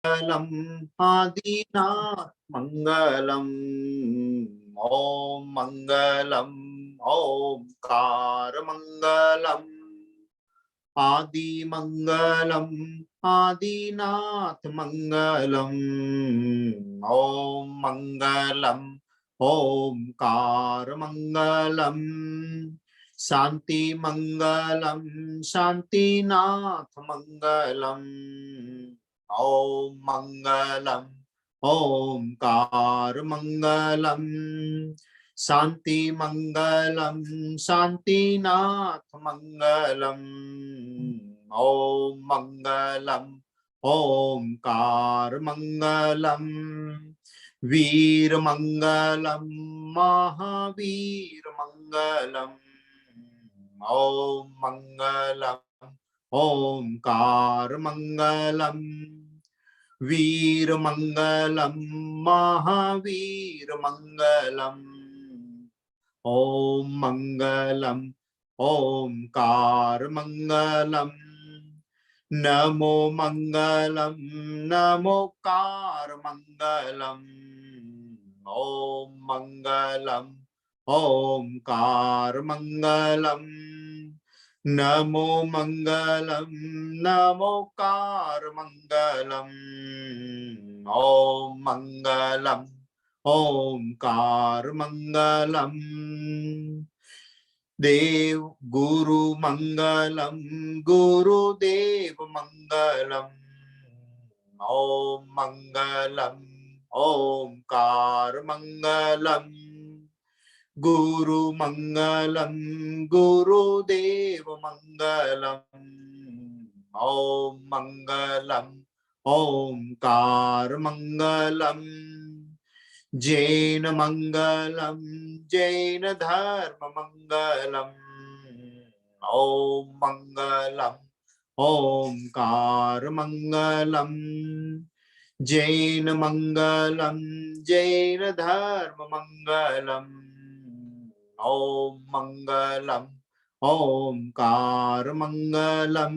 आदिनाथ मंगलम। ओम मंगलम ओमकार मंगलम। आदि मंगलम आदिनाथ मंगलम। ओम मंगलम ओमकार मंगलम। शांति मंगलम शांतिनाथ मंगलम। ओम मंगलम ओमकार मंगलम। शांति मंगलम शांतिनाथ मंगलम। ओम मंगलम ओमकार मंगलम। वीर मंगलम महावीर मंगलम। ओम मंगलम ओमकार मंगलम। वीर मंगलम महावीर मंगलम। ओम मंगलम ओमकार मंगलम। नमो मंगलम नमोकार मंगलम। ओम मंगलम ओमकार मंगलम। नमो मंगलम नमोकार मंगलम। ओम मंगलम ओमकार मंगलम। देव गुरु मंगलम गुरुदेव मंगलम। ओम मंगलम ओमकार मंगलम। गुरु मंगलम गुरुदेव मंगलम। ओम मंगलम ओमकार मंगलम। जैन मंगलम जैन धर्म मंगलम। ओम मंगलम ओमकार मंगलम। जैन मंगलम जैन धर्म मंगलम। ओम मंगलम ओमकार मंगलम।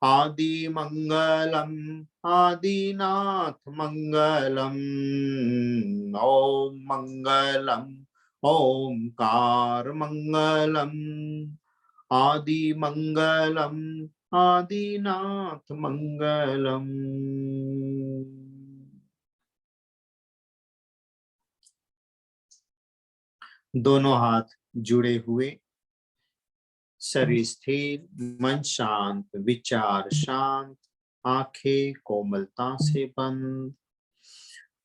आदि मंगलम आदिनाथ मंगलम। ओम मंगलम ओमकार मंगलम। आदि मंगलम आदिनाथ मंगलम। दोनों हाथ जुड़े हुए, शरीर स्थिर, मन शांत, विचार शांत, आंखें कोमलता से बंद।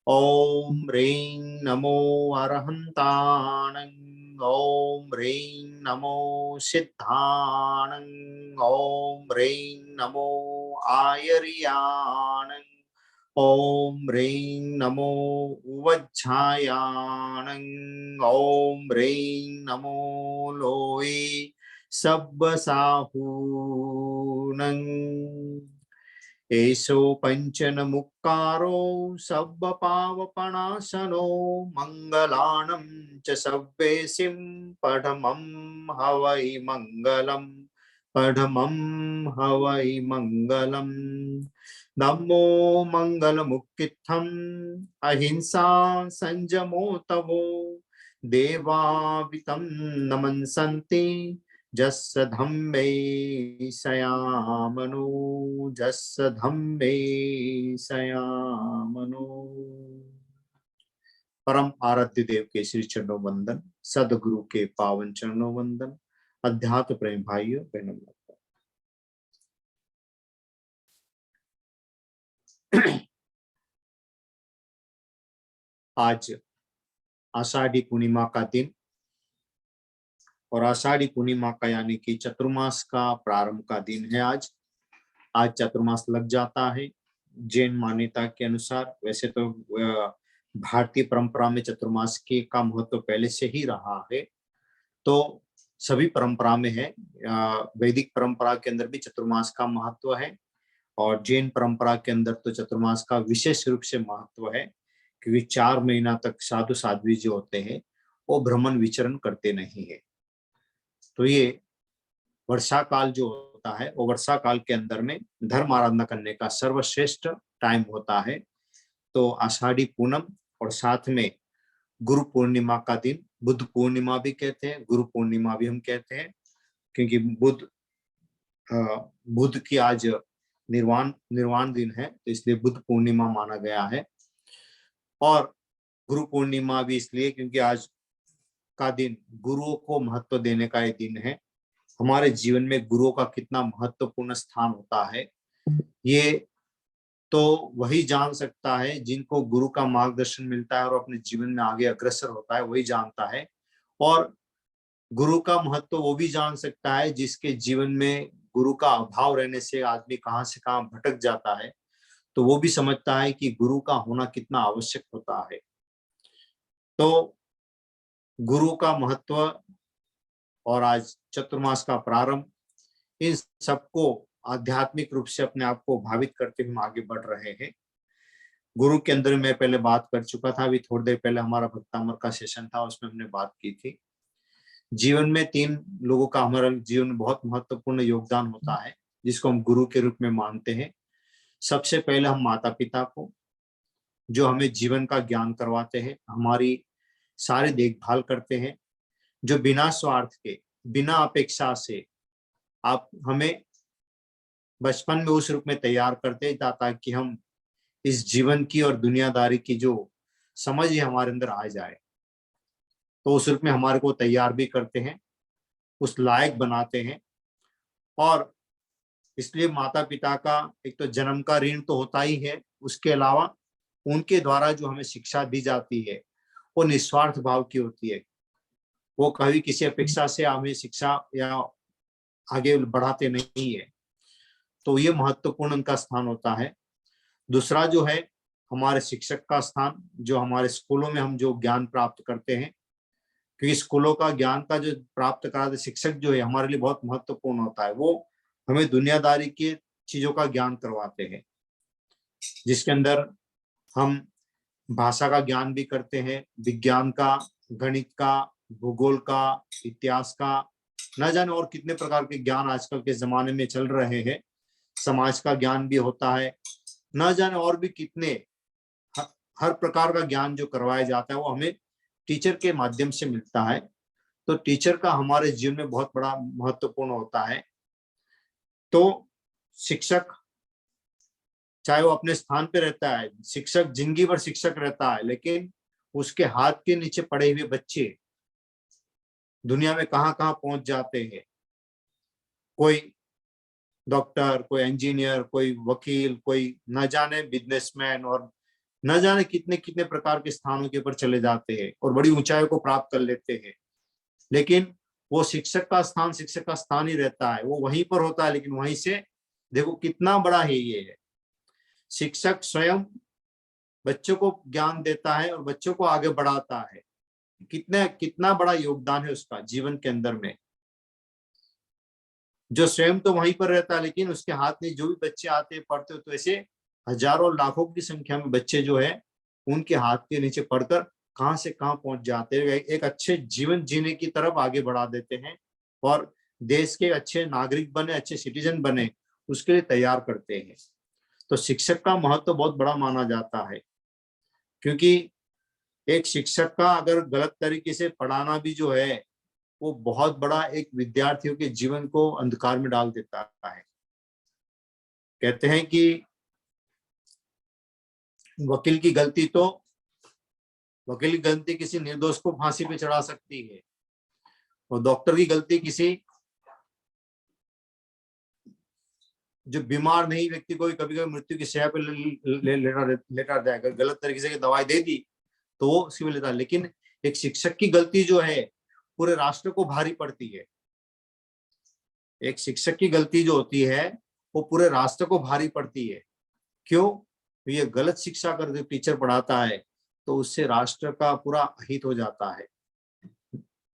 ओम ह्रीं नमो अरहंताणं। ओम ह्रीं नमो सिद्धाणं। ओम ह्रीं नमो आयर्याणं। ओम ह्रीं नमो वज्झायाणं। ओम ह्रीं नमो लोये सब्बसाहूणं। एषो पंचन मुक्कारो सब्ब पावपणाशनो। मंगलानं च सव्वेसिं पठमं हवै मंगलम्। पठमं हवै मंगलम्। नमो मंगलमुक्तिस्थम् अहिंसा संयमो तवो। देवावितं नमन्सन्ति जस्य धम्मे सयामनो। जस्य धम्मे सयामनो। परम आराध्य देव के श्री चरणों वंदन, सदगुरु के पावन चरणों वंदन। अध्यात्म प्रेम भाइयों बहनों, आज आषाढ़ी पूर्णिमा का दिन और आषाढ़ी पूर्णिमा का यानी कि चतुर्मास का प्रारंभ का दिन है। आज चतुर्मास लग जाता है जैन मान्यता के अनुसार। वैसे तो भारतीय परंपरा में चतुर्मास के का महत्व पहले से ही रहा है, तो सभी परंपरा में है। वैदिक परंपरा के अंदर भी चतुर्मास का महत्व है और जैन परंपरा के अंदर तो चतुर्मास का विशेष रूप से महत्व है, क्योंकि 4 महीना तक साधु साध्वी जो होते हैं वो भ्रमण विचरण करते नहीं है। तो ये वर्षा काल जो होता है वो वर्षा काल के अंदर में धर्म आराधना करने का सर्वश्रेष्ठ टाइम होता है। तो आषाढ़ी पूनम और साथ में गुरु पूर्णिमा का दिन, बुद्ध पूर्णिमा भी कहते हैं, गुरु पूर्णिमा भी हम कहते हैं, क्योंकि बुद्ध की आज निर्वाण दिन है, तो इसलिए बुद्ध पूर्णिमा माना गया है। और गुरु पूर्णिमा भी इसलिए क्योंकि आज का दिन गुरुओं को महत्व देने का एक दिन है। हमारे जीवन में गुरुओं का कितना महत्वपूर्ण स्थान होता है, ये तो वही जान सकता है जिनको गुरु का मार्गदर्शन मिलता है और अपने जीवन में आगे अग्रसर होता है, वही जानता है। और गुरु का महत्व वो भी जान सकता है जिसके जीवन में गुरु का अभाव रहने से आदमी कहां से कहां भटक जाता है, तो वो भी समझता है कि गुरु का होना कितना आवश्यक होता है। तो गुरु का महत्व और आज चतुर्मास का प्रारंभ, इन सबको आध्यात्मिक रूप से अपने आप को भावित करते हुए हम आगे बढ़ रहे हैं। गुरु के अंदर मैं पहले बात कर चुका था, अभी थोड़ी देर पहले हमारा भक्तामर का सेशन था, उसमें हमने बात की थी। जीवन में 3 लोगों का हमारे जीवन में बहुत महत्वपूर्ण योगदान होता है, जिसको हम गुरु के रूप में मानते हैं। सबसे पहले हम माता पिता को, जो हमें जीवन का ज्ञान करवाते हैं, हमारी सारी देखभाल करते हैं, जो बिना स्वार्थ के, बिना अपेक्षा से आप हमें बचपन में उस रूप में तैयार करते ताकि हम इस जीवन की और दुनियादारी की जो समझ ही हमारे अंदर आ जाए, तो उस रूप में हमारे को तैयार भी करते हैं, उस लायक बनाते हैं। और इसलिए माता पिता का एक तो जन्म का ऋण तो होता ही है, उसके अलावा उनके द्वारा जो हमें शिक्षा दी जाती है वो निस्वार्थ भाव की होती है। वो कभी किसी अपेक्षा से हमें शिक्षा या आगे बढ़ाते नहीं है, तो ये महत्वपूर्ण उनका स्थान होता है। दूसरा जो है हमारे शिक्षक का स्थान, जो हमारे स्कूलों में हम जो ज्ञान प्राप्त करते हैं, क्योंकि स्कूलों का ज्ञान का जो प्राप्त कराते शिक्षक जो है हमारे लिए बहुत महत्वपूर्ण होता है। वो हमें दुनियादारी की चीजों का ज्ञान करवाते हैं, जिसके अंदर हम भाषा का ज्ञान भी करते हैं, विज्ञान का, गणित का, भूगोल का, इतिहास का, न जाने और कितने प्रकार के ज्ञान आजकल के जमाने में चल रहे हैं। समाज का ज्ञान भी होता है, न जाने और भी कितने हर प्रकार का ज्ञान जो करवाया जाता है वो हमें टीचर के माध्यम से मिलता है। तो टीचर का हमारे जीवन में बहुत बड़ा महत्वपूर्ण होता है। तो शिक्षक चाहे वो अपने स्थान पे रहता है, शिक्षक जिंदगी भर शिक्षक रहता है, लेकिन उसके हाथ के नीचे पड़े हुए बच्चे दुनिया में कहां कहां पहुंच जाते हैं। कोई डॉक्टर, कोई इंजीनियर, कोई वकील, कोई न जाने बिजनेसमैन, और न जाने कितने कितने प्रकार के स्थानों के ऊपर चले जाते हैं और बड़ी ऊंचाई को प्राप्त कर लेते हैं। लेकिन वो शिक्षक का स्थान ही रहता है, वो वहीं पर होता है। लेकिन वहीं से देखो कितना बड़ा है ये है, शिक्षक स्वयं बच्चों को ज्ञान देता है और बच्चों को आगे बढ़ाता है। कितना बड़ा योगदान है उसका जीवन के अंदर में, जो स्वयं तो वहीं पर रहता है, लेकिन उसके हाथ में जो भी बच्चे आते हैं पढ़ते हो, तो ऐसे हजारों लाखों की संख्या में बच्चे जो है उनके हाथ के नीचे पढ़कर कहां से कहां पहुंच जाते हैं, एक अच्छे जीवन जीने की तरफ आगे बढ़ा देते हैं और देश के अच्छे नागरिक बने, अच्छे सिटीजन बने, उसके लिए तैयार करते हैं। तो शिक्षक का महत्व तो बहुत बड़ा माना जाता है, क्योंकि एक शिक्षक का अगर गलत तरीके से पढ़ाना भी जो है वो बहुत बड़ा एक विद्यार्थियों के जीवन को अंधकार में डाल देता है। कहते हैं कि वकील की गलती किसी निर्दोष को फांसी पे चढ़ा सकती है, और डॉक्टर की गलती किसी जो बीमार नहीं व्यक्ति को कभी कभी मृत्यु की शैया पे लेटा जाएगा, गलत तरीके से दवाई दे दी तो वो उसी में लेता है। लेकिन एक शिक्षक की गलती जो है पूरे राष्ट्र को भारी पड़ती है। एक शिक्षक की गलती जो होती है वो पूरे राष्ट्र को भारी पड़ती है। क्यों? ये गलत शिक्षा कर टीचर पढ़ाता है तो उससे राष्ट्र का पूरा अहित हो जाता है।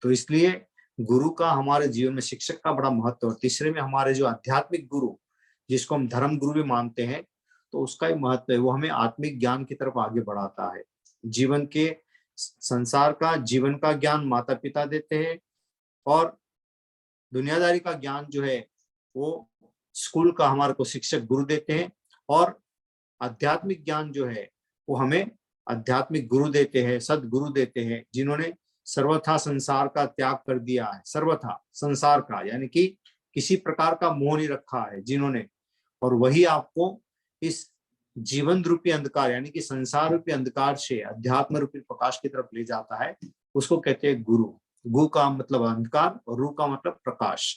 तो इसलिए गुरु का हमारे जीवन में, शिक्षक का बड़ा महत्व है। तीसरे में हमारे जो आध्यात्मिक गुरु, जिसको हम धर्म गुरु भी मानते हैं, तो उसका ही महत्व है, वो हमें आत्मिक ज्ञान की तरफ आगे बढ़ाता है। जीवन के संसार का, जीवन का ज्ञान माता पिता देते हैं, और दुनियादारी का ज्ञान जो है वो स्कूल का हमारे को शिक्षक गुरु देते हैं। और आध्यात्मिक ज्ञान जो है वो हमें आध्यात्मिक गुरु देते हैं, सदगुरु देते हैं, जिन्होंने सर्वथा संसार का त्याग कर दिया है, सर्वथा संसार का, यानी कि किसी प्रकार का मोह नहीं रखा है जिन्होंने, और वही आपको इस जीवन रूपी अंधकार यानी कि संसार रूपी अंधकार से अध्यात्म रूपी प्रकाश की तरफ ले जाता है, उसको कहते हैं गुरु। गु का मतलब अंधकार और रू का मतलब प्रकाश।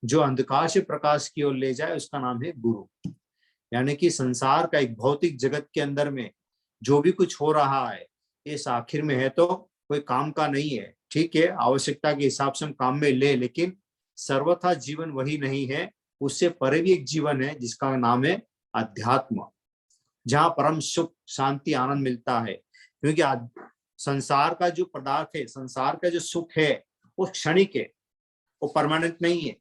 जो अंधकार से प्रकाश की ओर ले जाए उसका नाम है गुरु। यानी कि संसार का एक भौतिक जगत के अंदर में जो भी कुछ हो रहा है, इस आखिर में है तो कोई काम का नहीं है, ठीक है, आवश्यकता के हिसाब से हम काम में ले, लेकिन सर्वथा जीवन वही नहीं है, उससे परे भी एक जीवन है जिसका नाम है अध्यात्म, जहां परम सुख शांति आनंद मिलता है। क्योंकि संसार का जो पदार्थ है, संसार का जो सुख है वो क्षणिक है, वो परमानेंट नहीं है।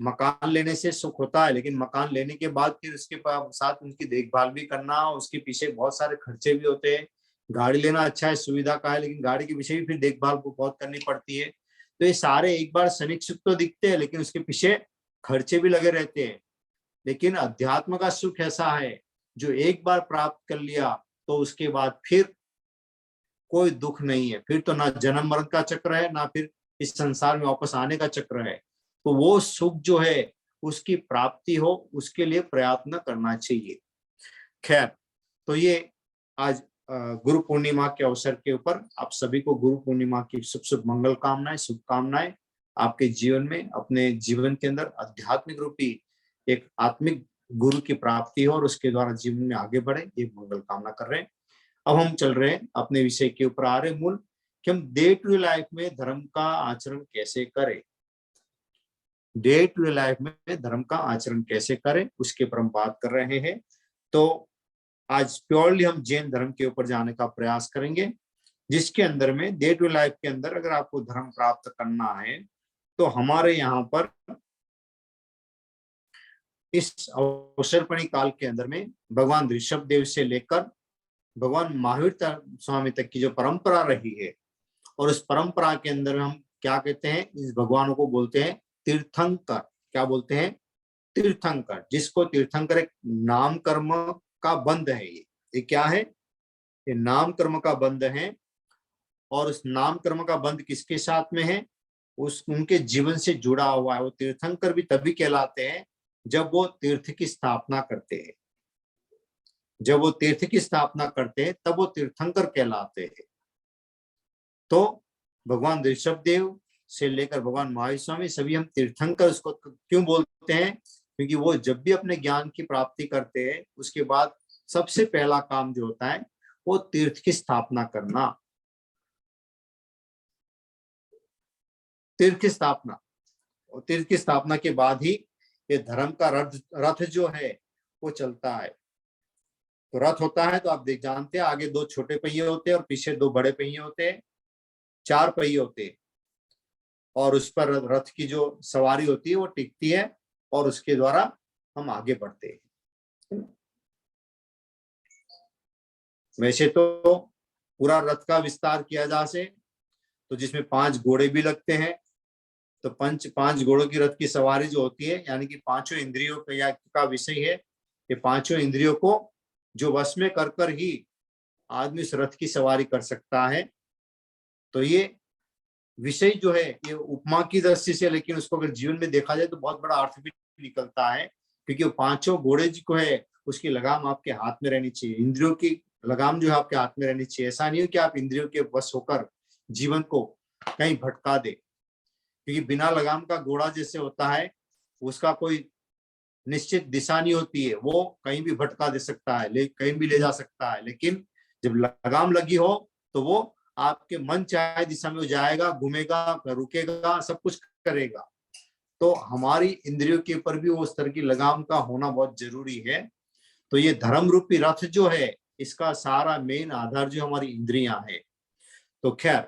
मकान लेने से सुख होता है, लेकिन मकान लेने के बाद फिर उसके साथ उनकी देखभाल भी करना, उसके पीछे बहुत सारे खर्चे भी होते हैं। गाड़ी लेना अच्छा है, सुविधा का है, लेकिन गाड़ी के पीछे भी फिर देखभाल को बहुत करनी पड़ती है। तो ये सारे एक बार क्षणिक सुख तो दिखते हैं, लेकिन उसके पीछे खर्चे भी लगे रहते हैं। लेकिन अध्यात्म का सुख ऐसा है जो एक बार प्राप्त कर लिया तो उसके बाद फिर कोई दुख नहीं है, फिर तो ना जन्म मरण का चक्र है, ना फिर इस संसार में वापस आने का चक्र है। तो वो सुख जो है उसकी प्राप्ति हो, उसके लिए प्रयत्न करना चाहिए। खैर, तो ये आज गुरु पूर्णिमा के अवसर के ऊपर आप सभी को गुरु पूर्णिमा की शुभ शुभ मंगल कामनाएं, शुभकामनाएं। आपके जीवन में, अपने जीवन के अंदर आध्यात्मिक रूपी एक आत्मिक गुरु की प्राप्ति हो और उसके द्वारा जीवन में आगे बढ़े, ये मंगल कामना कर रहे हैं। अब हम चल रहे हैं अपने विषय के ऊपर, आ रहे मूल कि हम डे टू डे लाइफ में धर्म का आचरण कैसे करें। डे टू डे लाइफ में धर्म का आचरण कैसे करें, उसके ऊपर हम बात कर रहे हैं। तो आज प्योरली हम जैन धर्म के ऊपर जाने का प्रयास करेंगे, जिसके अंदर में डे टू डे लाइफ के अंदर अगर आपको धर्म प्राप्त करना है तो हमारे यहाँ पर इस अवसरपणी काल के अंदर में भगवान ऋषभ देव से लेकर भगवान महावीर स्वामी तक की जो परंपरा रही है, और उस परंपरा के अंदर हम क्या कहते हैं, इस भगवानों को बोलते हैं तीर्थंकर। क्या बोलते हैं? तीर्थंकर। जिसको तीर्थंकर एक नाम कर्म का बंध है। ये क्या है? ये नाम कर्म का बंध है। और उस नाम कर्म का बंध किसके साथ में है? उस उनके जीवन से जुड़ा हुआ है। वो तीर्थंकर भी तभी कहलाते हैं जब वो तीर्थ की स्थापना करते हैं। जब वो तीर्थ की स्थापना करते हैं तब वो तीर्थंकर कहलाते हैं। तो भगवान ऋषभ देव से लेकर भगवान महावीर स्वामी सभी हम तीर्थंकर उसको क्यों बोलते हैं? क्योंकि वो जब भी अपने ज्ञान की प्राप्ति करते हैं उसके बाद सबसे पहला काम जो होता है वो तीर्थ की स्थापना करना। तीर्थ की स्थापना, और तीर्थ की स्थापना के बाद ही ये धर्म का रथ जो है वो चलता है। तो रथ होता है तो आप देख जानते हैं, आगे 2 छोटे पहिए होते हैं और पीछे 2 बड़े पहिए होते हैं, 4 पहिए होते हैं। और उस पर रथ की जो सवारी होती है वो टिकती है और उसके द्वारा हम आगे बढ़ते हैं। वैसे तो पूरा रथ का विस्तार किया जा से तो जिसमें 5 घोड़े भी लगते हैं। तो 5 घोड़ों की रथ की सवारी जो होती है, यानी कि 5 इंद्रियों का विषय है। ये 5 इंद्रियों को जो वश में कर ही आदमी इस रथ की सवारी कर सकता है। तो ये विषय जो है ये उपमा की दृष्टि से, लेकिन उसको अगर जीवन में देखा जाए तो बहुत बड़ा अर्थ भी निकलता है। क्योंकि वो 5 घोड़े जो है उसकी लगाम आपके हाथ में रहनी चाहिए। इंद्रियों की लगाम जो है आपके हाथ में रहनी चाहिए। ऐसा नहीं हो कि आप इंद्रियों के वश होकर जीवन को कहीं भटका दे। क्योंकि बिना लगाम का घोड़ा जैसे होता है, उसका कोई निश्चित दिशा नहीं होती है, वो कहीं भी भटका दे सकता है, कहीं भी ले जा सकता है। लेकिन जब लगाम लगी हो तो वो आपके मन चाहे दिशा में जाएगा, घूमेगा, रुकेगा, सब कुछ करेगा। तो हमारी इंद्रियों के ऊपर भी उस तरह की लगाम का होना बहुत जरूरी है। तो ये धर्म रूपी रथ जो है इसका सारा मेन आधार जो हमारी इंद्रियां है। तो खैर,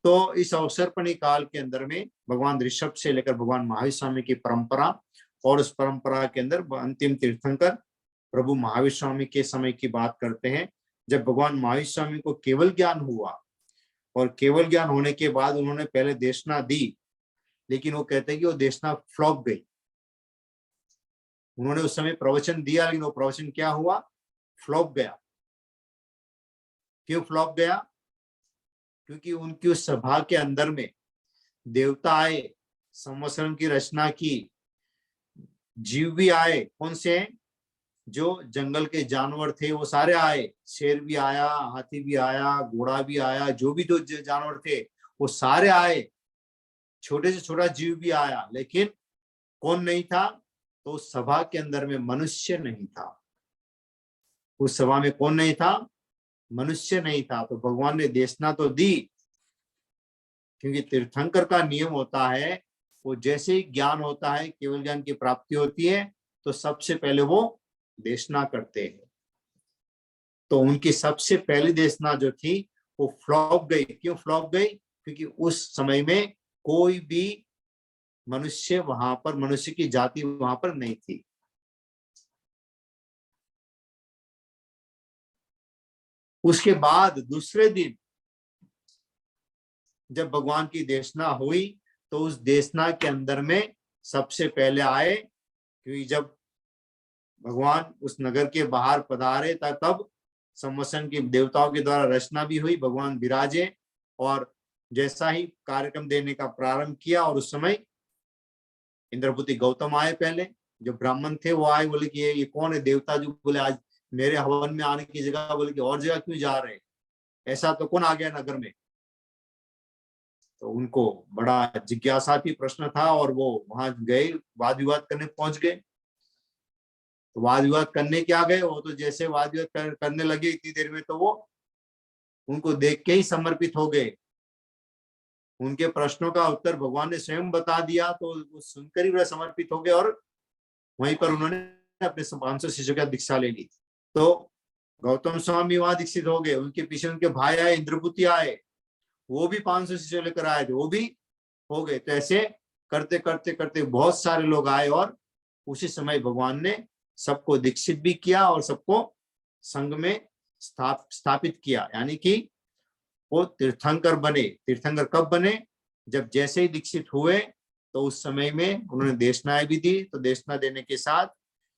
तो इस अवसरपणी काल के अंदर में भगवान ऋषभ से लेकर भगवान महावीर स्वामी की परंपरा, और उस परंपरा के अंदर अंतिम तीर्थंकर प्रभु महावीर स्वामी के समय की बात करते हैं, जब भगवान महावीर स्वामी को केवल ज्ञान हुआ। और केवल ज्ञान होने के बाद उन्होंने पहले देशना दी, लेकिन वो कहते हैं कि वो देशना फ्लॉप गई। उन्होंने उस समय प्रवचन दिया, लेकिन वो प्रवचन क्या हुआ, फ्लॉप गया। क्यों फ्लॉप गया? क्योंकि उनकी उस सभा के अंदर में देवता आए, संवत्सरण की रचना की, जीव भी आए। कौन से? जो जंगल के जानवर थे वो सारे आए, शेर भी आया, हाथी भी आया, घोड़ा भी आया, जो भी जो जानवर थे वो सारे आए, छोटे से छोटा जीव भी आया, लेकिन कौन नहीं था? तो उस सभा के अंदर में मनुष्य नहीं था। उस सभा में कौन नहीं था? मनुष्य नहीं था। तो भगवान ने देशना तो दी, क्योंकि तीर्थंकर का नियम होता है, वो जैसे ही ज्ञान होता है, केवल ज्ञान की प्राप्ति होती है, तो सबसे पहले वो देशना करते हैं। तो उनकी सबसे पहली देशना जो थी वो फ्लॉप गई। क्यों फ्लॉप गई? क्योंकि उस समय में कोई भी मनुष्य वहां पर, मनुष्य की जाति वहां पर नहीं थी। उसके बाद दूसरे दिन जब भगवान की देशना हुई, तो उस देशना के अंदर में सबसे पहले आए, क्योंकि जब भगवान उस नगर के बाहर पधारे तब संवत्सर के देवताओं के द्वारा रचना भी हुई, भगवान विराजे, और जैसा ही कार्यक्रम देने का प्रारंभ किया, और उस समय इंद्रपुति गौतम आए। पहले जो ब्राह्मण थे वो आए, बोले कि ये कौन है देवता जो बोले आज मेरे हवन में आने की जगह बोले कि और जगह क्यों जा रहे हैं, ऐसा तो कौन आ गया नगर में? तो उनको बड़ा जिज्ञासा थी, प्रश्न था, और वो वहां गए, वाद विवाद करने पहुंच गए। तो वाद विवाद करने क्या गए, वो तो जैसे वाद विवाद करने लगे, इतनी देर में तो वो उनको देख के ही समर्पित हो गए। उनके प्रश्नों का उत्तर भगवान ने स्वयं बता दिया, तो वो सुनकर ही वह समर्पित हो गए, और वहीं पर उन्होंने अपने 500 शिष्यों का दीक्षा ले ली। तो गौतम स्वामी वहां दीक्षित हो गए, उनके पीछे उनके भाई आए, इंद्रपुति आए, वो भी 500 शिष्य लेकर आए थे, वो भी हो गए। तो ऐसे करते करते करते बहुत सारे लोग आए, और उसी समय भगवान ने सबको दीक्षित भी किया और सबको संघ में स्थापित किया। यानी कि वो तीर्थंकर बने। तीर्थंकर कब बने? जब जैसे ही दीक्षित हुए, तो उस समय में उन्होंने देशनाएं भी दी। तो देशना देने के साथ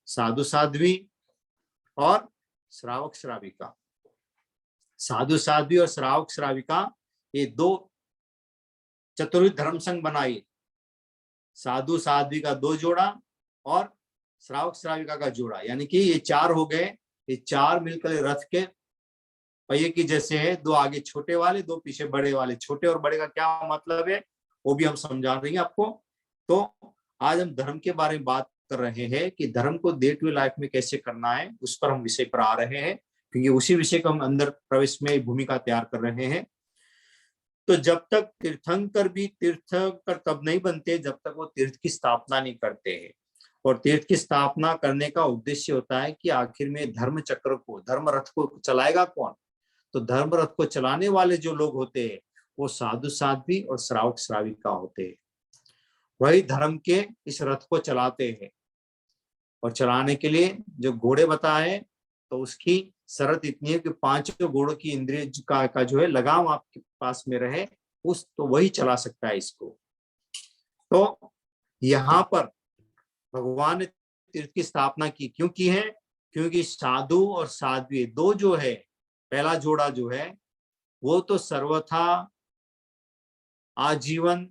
साधु साध्वी और श्रावक श्राविका, साधु साध्वी और श्रावक श्राविका, ये दो चतुर्विध धर्म संघ बनाई। साधु साध्वी का 2 जोड़ा और श्रावक श्राविका का जोड़ा, यानी कि ये 4 हो गए। ये 4 मिलकर रथ के पहिए की जैसे है, 2 आगे छोटे वाले, 2 पीछे बड़े वाले। छोटे और बड़े का क्या मतलब है वो भी हम समझा रहे हैं आपको। तो आज हम धर्म के बारे में बात कर रहे हैं कि धर्म को डे टू लाइफ में कैसे करना है, उस पर हम विषय पर आ रहे हैं, क्योंकि उसी विषय को हम अंदर प्रवेश में भूमिका तैयार कर रहे हैं। तो जब तक तीर्थंकर भी तीर्थंकर तब नहीं बनते जब तक वो तीर्थ की स्थापना नहीं करते हैं। और तीर्थ की स्थापना करने का उद्देश्य होता है कि आखिर में धर्म चक्र को, धर्म रथ को चलाएगा कौन? तो धर्म रथ को चलाने वाले जो लोग होते हैं वो साधु साध्वी और श्रावक श्राविका होते हैं। वही धर्म के इस रथ को चलाते हैं। और चलाने के लिए जो घोड़े बताए, तो उसकी शर्त इतनी है कि 5 घोड़ों की इंद्रिय का जो है लगाम आपके पास में रहे, उस तो वही चला सकता है इसको। तो यहाँ पर भगवान ने तीर्थ की स्थापना की, क्यों की है? क्योंकि साधु और साध्वी 2 जो है, पहला जोड़ा जो है वो तो सर्वथा आजीवन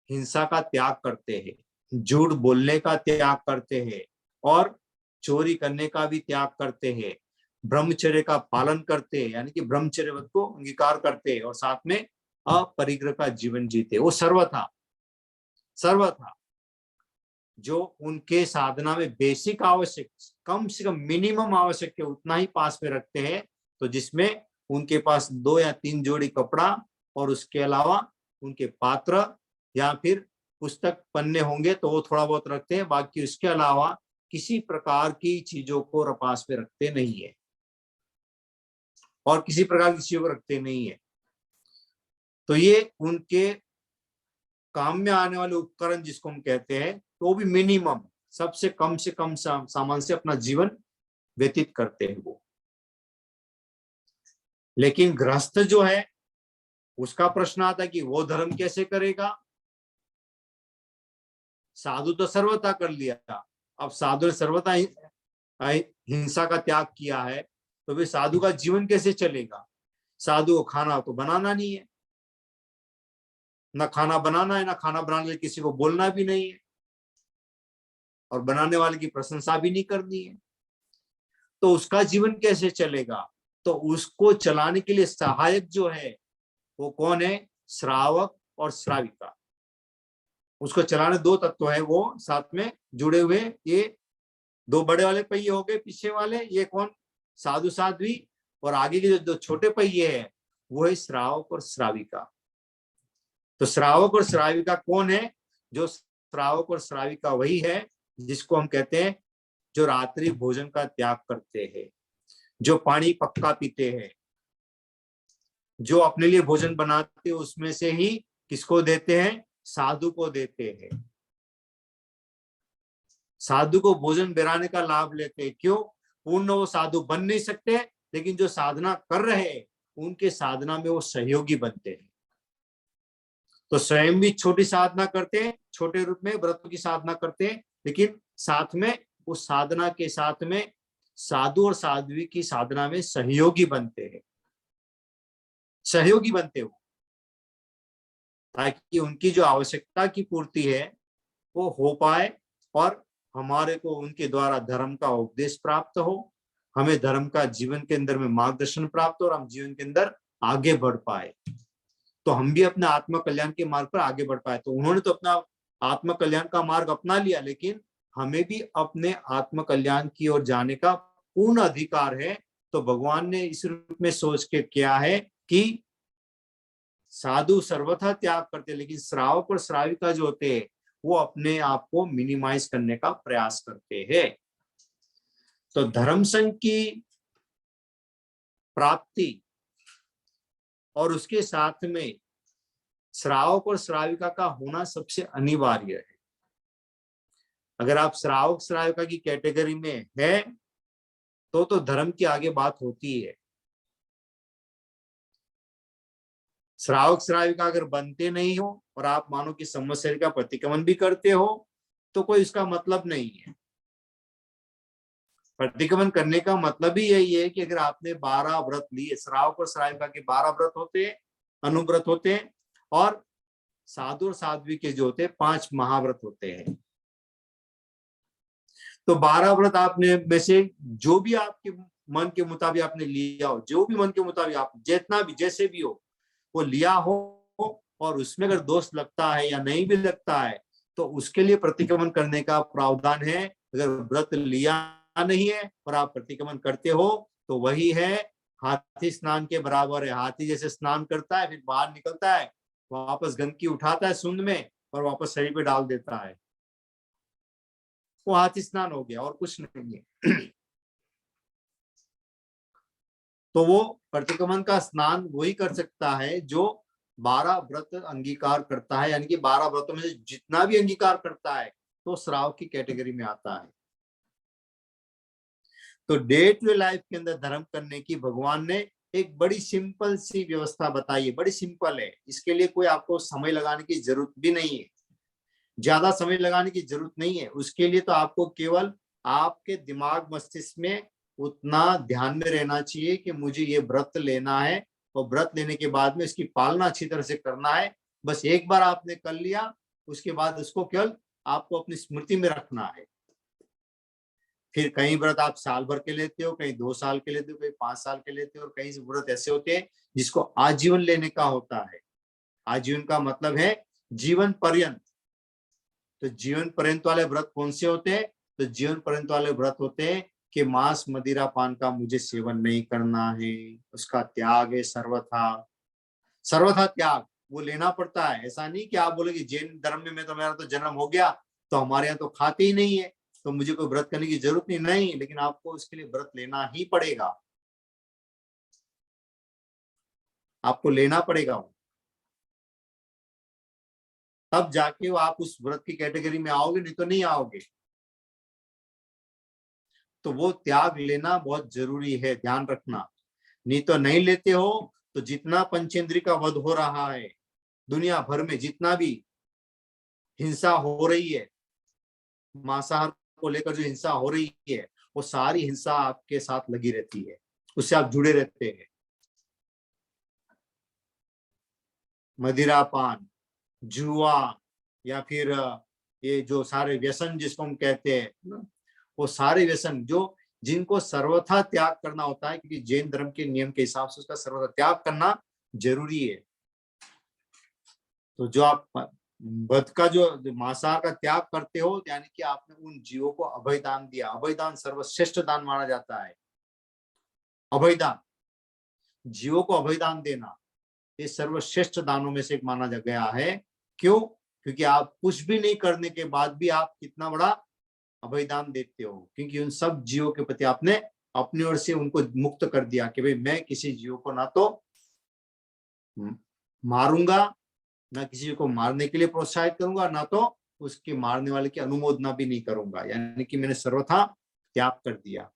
हिंसा का त्याग करते हैं, झूठ बोलने का त्याग करते हैं, और चोरी करने का भी त्याग करते हैं, ब्रह्मचर्य का पालन करते हैं, यानी कि ब्रह्मचर्य को अंगीकार करते हैं, और साथ में अपरिग्रह का जीवन जीते। वो सर्वथा सर्वथा जो उनके साधना में बेसिक आवश्यक, कम से कम मिनिमम आवश्यक है उतना ही पास में रखते हैं। तो जिसमें उनके पास 2 या 3 जोड़ी कपड़ा, और उसके अलावा उनके पात्र या फिर पुस्तक पन्ने होंगे तो वो थोड़ा बहुत रखते हैं, बाकी उसके अलावा किसी प्रकार की चीजों को पास में रखते नहीं है, और किसी प्रकार की चीजों को रखते नहीं है। तो ये उनके काम में आने वाले उपकरण जिसको हम कहते हैं, तो भी मिनिमम, सबसे कम से कम सामान से अपना जीवन व्यतीत करते हैं वो। लेकिन गृहस्थ जो है उसका प्रश्न आता है कि वो धर्म कैसे करेगा? साधु तो सर्वथा कर लिया, अब साधु ने सर्वथा हिंसा का त्याग किया है, तो फिर साधु का जीवन कैसे चलेगा? साधु को खाना तो बनाना नहीं है, ना खाना बनाना है, ना खाना बनाने के लिए किसी को बोलना भी नहीं है, और बनाने वाले की प्रशंसा भी नहीं करनी है, तो उसका जीवन कैसे चलेगा? तो उसको चलाने के लिए सहायक जो है वो कौन है? श्रावक और श्राविका। उसको चलाने दो तत्व है वो साथ में जुड़े हुए, ये दो बड़े वाले पहिए हो गए, पीछे वाले ये कौन? साधु साध्वी। और आगे के जो छोटे पहिए है वो है श्रावक और श्राविका। तो श्रावक और श्राविका कौन है? जो श्रावक और श्राविका वही है जिसको हम कहते हैं जो रात्रि भोजन का त्याग करते हैं, जो पानी पक्का पीते हैं, जो अपने लिए भोजन बनाते हैं उसमें से ही किसको देते हैं? साधु को देते हैं। साधु को भोजन बिराने का लाभ लेते हैं। क्यों? पूर्ण वो साधु बन नहीं सकते, लेकिन जो साधना कर रहे हैं उनके साधना में वो सहयोगी बनते हैं। तो स्वयं भी छोटी साधना करते हैं, छोटे रूप में व्रतों की साधना करते हैं, लेकिन साथ में उस साधना के साथ में साधु और साध्वी की साधना में सहयोगी बनते हैं, सहयोगी बनते हो, ताकि उनकी जो आवश्यकता की पूर्ति है वो हो पाए और हमारे को उनके द्वारा धर्म का उपदेश प्राप्त हो, हमें धर्म का जीवन के अंदर में मार्गदर्शन प्राप्त हो और हम जीवन के अंदर आगे बढ़ पाए, तो हम भी अपने आत्म कल्याण के मार्ग पर आगे बढ़ पाए। तो उन्होंने तो अपना आत्म कल्याण का मार्ग अपना लिया, लेकिन हमें भी अपने आत्म कल्याण की ओर जाने का पूर्ण अधिकार है। तो भगवान ने इस रूप में सोच के किया है कि साधु सर्वथा त्याग करते, लेकिन श्रावक और श्राविका जो होते हैं वो अपने आप को मिनिमाइज करने का प्रयास करते हैं। तो धर्म संघ की प्राप्ति और उसके साथ में श्रावक और श्राविका का होना सबसे अनिवार्य है। अगर आप श्रावक श्राविका की कैटेगरी में है तो धर्म की आगे बात होती है। श्रावक श्राविका अगर बनते नहीं हो और आप मानो कि संवत्सर का प्रतिक्रमण भी करते हो तो कोई इसका मतलब नहीं है। प्रतिक्रमण करने का मतलब ही यही है कि अगर आपने 12 व्रत लिए, श्रावक और श्राविका के 12 व्रत होते हैं, अनुव्रत होते हैं, और साधु और साध्वी के जो होते हैं 5 महाव्रत होते हैं। तो 12 व्रत आपने में से जो भी आपके मन के मुताबिक आपने लिया हो, जो भी मन के मुताबिक आप जितना भी जैसे भी हो वो लिया हो, और उसमें अगर दोष लगता है या नहीं भी लगता है तो उसके लिए प्रतिक्रमण करने का प्रावधान है। अगर व्रत लिया नहीं है और आप प्रतिक्रमण करते हो तो वही है हाथी स्नान के बराबर है। हाथी जैसे स्नान करता है, फिर बाहर निकलता है, वापस गंदगी उठाता है सूंड में और वापस शरीर पे डाल देता है, वो हाथी स्नान हो गया और कुछ नहीं है। तो वो प्रतिक्रमण का स्नान वही कर सकता है जो 12 व्रत अंगीकार करता है, यानी कि 12 व्रतों में से जितना भी अंगीकार करता है तो श्रावक की कैटेगरी में आता है। तो डे टू डे लाइफ के अंदर धर्म करने की भगवान ने एक बड़ी सिंपल सी व्यवस्था बताई है, बड़ी सिंपल है। इसके लिए कोई आपको समय लगाने की जरूरत भी नहीं है, ज्यादा समय लगाने की जरूरत नहीं है। उसके लिए तो आपको केवल आपके दिमाग मस्तिष्क में उतना ध्यान में रहना चाहिए कि मुझे ये व्रत लेना है, और व्रत लेने के बाद में इसकी पालना अच्छी तरह से करना है। बस एक बार आपने कर लिया, उसके बाद उसको केवल आपको अपनी स्मृति में रखना है। फिर कई व्रत आप साल भर के लेते हो, कहीं 2 साल के लेते हो, कहीं 5 साल के लेते हो, और कई व्रत ऐसे होते हैं जिसको आजीवन लेने का होता है। आजीवन का मतलब है जीवन पर्यंत। तो जीवन पर्यंत वाले व्रत कौन से होते हैं? तो जीवन पर्यंत वाले व्रत होते हैं कि मांस मदिरा पान का मुझे सेवन नहीं करना है, उसका त्याग है सर्वथा। सर्वथा त्याग वो लेना पड़ता है। ऐसा नहीं कि आप बोले कि जैन धर्म में तो मेरा तो जन्म हो गया तो हमारे यहाँ तो खाते ही नहीं है तो मुझे कोई व्रत करने की जरूरत नहीं, लेकिन आपको उसके लिए व्रत लेना ही पड़ेगा, आपको लेना पड़ेगा वो, तब जाके वो आप उस व्रत की कैटेगरी में आओगे, नहीं तो नहीं आओगे। तो वो त्याग लेना बहुत जरूरी है, ध्यान रखना। नहीं तो नहीं लेते हो तो जितना पंचेंद्रिय का वध हो रहा है दुनिया भर में, जितना भी हिंसा हो रही है, मांसाहार को लेकर जो हिंसा हो रही है, वो सारी हिंसा आपके साथ लगी रहती है, उससे आप जुड़े रहते हैं। मदिरापान, जुआ, या फिर ये जो सारे व्यसन जिसको हम कहते हैं, वो सारे व्यसन जो जिनको सर्वथा त्याग करना होता है, क्योंकि जैन धर्म के नियम के हिसाब से उसका सर्वथा त्याग करना जरूरी है। तो जो आप बद का जो मांसाहार का त्याग करते हो, यानी कि आपने उन जीवों को अभय दान दिया। अभय दान सर्वश्रेष्ठ दान माना जाता है। अभय दान, जीवों को अभय दान देना, ये सर्वश्रेष्ठ दानों में से एक माना गया है। क्यों? क्योंकि आप कुछ भी नहीं करने के बाद भी आप कितना बड़ा अभय दान देते हो, क्योंकि उन सब जीवों के प्रति आपने अपनी ओर से उनको मुक्त कर दिया कि भाई मैं किसी जीव को ना तो मारूंगा, ना किसी को मारने के लिए प्रोत्साहित करूंगा, ना तो उसके मारने वाले की अनुमोदना भी नहीं करूंगा, यानी कि मैंने सर्वथा त्याग कर दिया।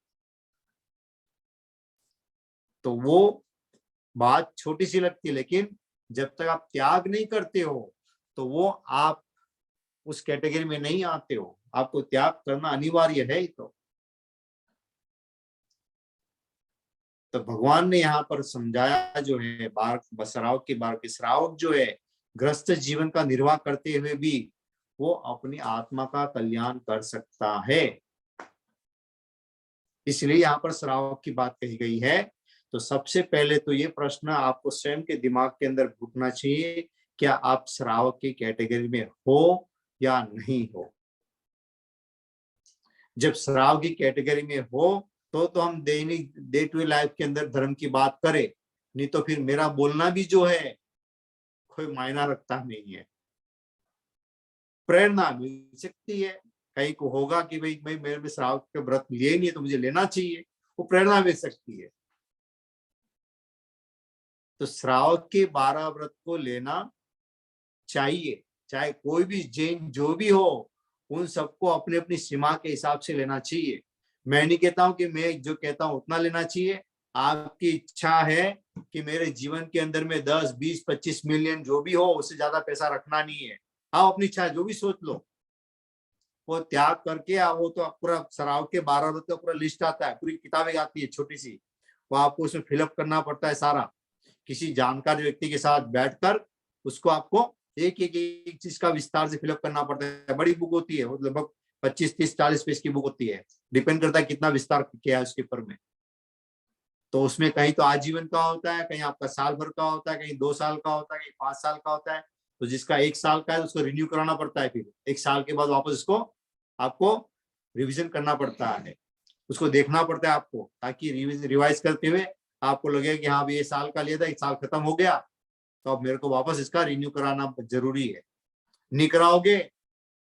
तो वो बात छोटी सी लगती है, लेकिन जब तक आप त्याग नहीं करते हो तो वो आप उस कैटेगरी में नहीं आते हो। आपको त्याग करना अनिवार्य है ही। तो भगवान ने यहाँ पर समझाया जो है, श्रावक के बार के श्रावक जो है ग्रस्त जीवन का निर्वाह करते हुए भी वो अपनी आत्मा का कल्याण कर सकता है। इसलिए यहाँ पर श्रावक की बात कही गई है। तो सबसे पहले तो ये प्रश्न आपको स्वयं के दिमाग के अंदर घुटना चाहिए, क्या आप श्रावक की कैटेगरी में हो या नहीं हो। जब श्रावक की कैटेगरी में हो तो हम दैनिक डे टू डे लाइफ के अंदर धर्म की बात करें, नहीं तो फिर मेरा बोलना भी जो है कोई मायना रखता नहीं है। प्रेरणा मिल सकती है, कहीं को होगा कि भाई मेरे में श्रावक के व्रत लिए नहीं है तो मुझे लेना चाहिए, वो प्रेरणा मिल सकती है। तो श्रावक के 12 व्रत को लेना चाहिए, चाहे कोई भी जैन जो भी हो, उन सबको अपनी अपनी सीमा के हिसाब से लेना चाहिए। मैं नहीं कहता हूं कि मैं जो कहता हूं उतना लेना चाहिए। आपकी इच्छा है कि मेरे जीवन के अंदर में 10, 20, 25 मिलियन जो भी हो, उससे ज्यादा पैसा रखना नहीं है। आप अपनी इच्छा जो भी सोच लो, वो त्याग करके आप, वो तो पूरा श्रावक के 12 व्रत का पूरा लिस्ट आता है, पूरी किताबें आती है छोटी सी, वो आपको उसमें फिलअप करना पड़ता है सारा। किसी जानकार व्यक्ति के साथ बैठकर उसको आपको एक एक एक चीज का विस्तार से फिलअप करना पड़ता है। बड़ी बुक होती है, वो लगभग 25, 30, 40 पेज की बुक होती है, डिपेंड करता है कितना विस्तार किया है उसके ऊपर में। तो उसमें कहीं तो आजीवन का होता है, कहीं आपका साल भर का होता है, कहीं 2 साल का होता है, कहीं 5 साल का होता है। तो जिसका 1 साल का है उसको रिन्यू कराना पड़ता है, फिर 1 साल के बाद वापस उसको आपको रिविजन करना पड़ता है, उसको देखना पड़ता है आपको, ताकि रिवाइज करते हुए आपको लगे कि हाँ ये साल का लिया था, 1 साल खत्म हो गया, तो अब मेरे को वापस इसका रिन्यू कराना जरूरी है। नहीं कराओगे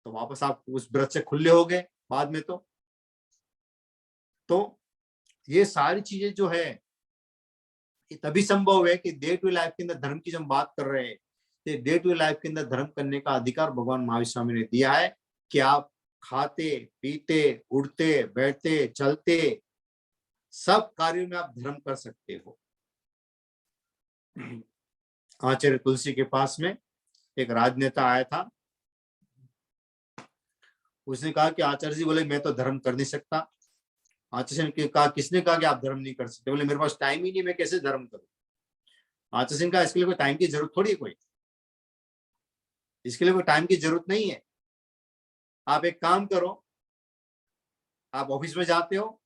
तो वापस आप उस व्रत से खुले हो गए बाद में। तो ये सारी चीजें जो है ये तभी संभव है कि डे टू लाइफ के अंदर धर्म की जब बात कर रहे हैं, तो डे टू लाइफ के अंदर धर्म करने का अधिकार भगवान महावीर स्वामी ने दिया है कि आप खाते पीते उठते बैठते चलते सब कार्यों में आप धर्म कर सकते हो। आचार्य तुलसी के पास में एक राजनेता आया था, उसने कहा कि आचार्य जी, बोले मैं तो धर्म कर नहीं सकता। आचार्य ने कहा, किसने कहा कि आप धर्म नहीं कर सकते? बोले मेरे पास टाइम ही नहीं, मैं कैसे धर्म करूं? आचार्य ने कहा, इसके लिए कोई टाइम की जरूरत थोड़ी है, कोई इसके लिए कोई टाइम की जरूरत नहीं है। आप एक काम करो, आप ऑफिस में जाते हो?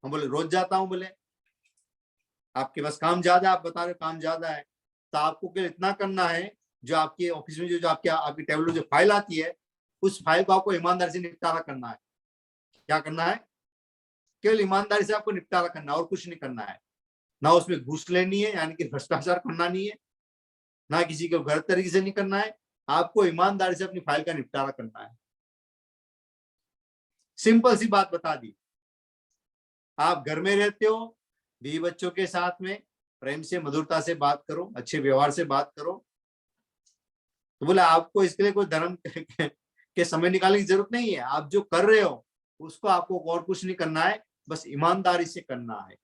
हम बोले रोज जाता हूं। बोले आपके पास काम ज्यादा, आप बता रहे हो काम ज्यादा है, तो आपको केवल इतना करना है, जो आपके ऑफिस में जो आपकी टेबल में जो फाइल आती है, उस फाइल को आपको ईमानदारी से निपटारा करना है। क्या करना है? केवल ईमानदारी से आपको निपटारा करना है, और कुछ नहीं करना है। ना उसमें घूस लेनी है, यानी कि भ्रष्टाचार करना नहीं है, ना किसी को गलत तरीके से नहीं करना है, आपको ईमानदारी से अपनी फाइल का निपटारा करना है। सिंपल सी बात बता दी। आप घर में रहते हो, बीवी बच्चों के साथ में प्रेम से मधुरता से बात करो, अच्छे व्यवहार से बात करो। तो बोले आपको इसके लिए कोई धर्म के समय निकालने की जरूरत नहीं है। आप जो कर रहे हो उसको आपको और कुछ नहीं करना है, बस ईमानदारी से करना है,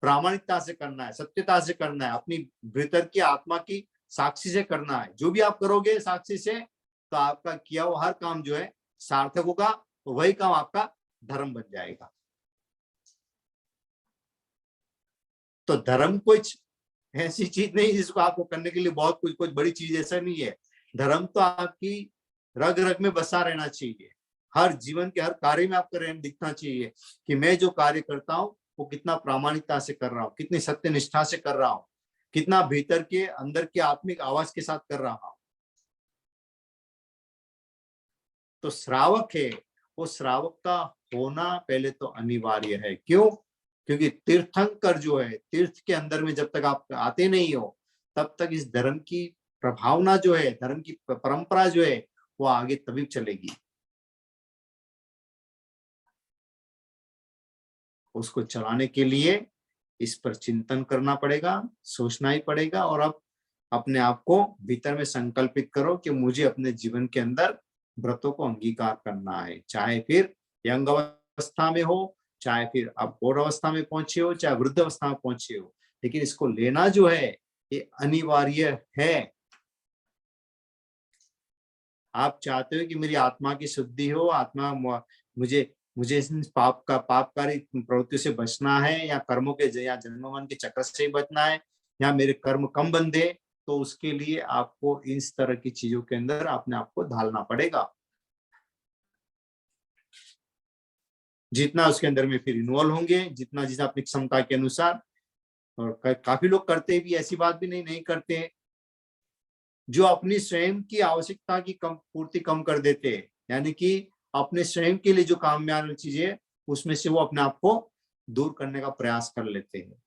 प्रामाणिकता से करना है, सत्यता से करना है, अपनी भीतर की आत्मा की साक्षी से करना है। जो भी आप करोगे साक्षी से, तो आपका किया हुआ हर काम जो है सार्थक होगा, तो वही काम आपका धर्म बन जाएगा। तो धर्म कुछ ऐसी चीज नहीं जिसको आपको करने के लिए बहुत कुछ बड़ी चीज ऐसा नहीं है। धर्म तो आपकी रग रग में बसा रहना चाहिए, हर जीवन के हर कार्य में आपका रहना दिखना चाहिए कि मैं जो कार्य करता हूँ वो कितना प्रामाणिकता से कर रहा हूँ, कितनी सत्य निष्ठा से कर रहा हूँ, कितना भीतर के अंदर के आत्मिक आवाज के साथ कर रहा हूँ। तो श्रावक है, वो श्रावक का होना पहले तो अनिवार्य है। क्यों? क्योंकि तीर्थंकर जो है, तीर्थ के अंदर में जब तक आप आते नहीं हो तब तक इस धर्म की प्रभावना जो है, धर्म की परंपरा जो है वो आगे तभी चलेगी। उसको चलाने के लिए इस पर चिंतन करना पड़ेगा, सोचना ही पड़ेगा। और अब अपने आप को भीतर में संकल्पित करो कि मुझे अपने जीवन के अंदर व्रतों को अंगीकार करना है, चाहे फिर यंग अवस्था में हो, चाहे फिर आप और अवस्था में पहुंचे हो, चाहे वृद्ध अवस्था में पहुंचे हो, लेकिन इसको लेना जो है ये अनिवार्य है। आप चाहते हो कि मेरी आत्मा की शुद्धि हो, आत्मा मुझे मुझे इस पापकारी प्रवृत्ति से बचना है, या कर्मों के या जन्म मन के चक्र से बचना है, या मेरे कर्म कम बंधे, तो उसके लिए आपको इस तरह की चीजों के अंदर अपने आप को ढालना पड़ेगा। जितना उसके अंदर में फिर इन्वॉल्व होंगे, जितना जिस अपनी क्षमता के अनुसार। और काफी लोग करते भी, ऐसी बात भी नहीं करते, जो अपनी स्वयं की आवश्यकता की पूर्ति कम कर देते हैं, यानी कि अपने स्वयं के लिए जो काम में आने वाली चीजें उसमें से वो अपने आप को दूर करने का प्रयास कर लेते हैं।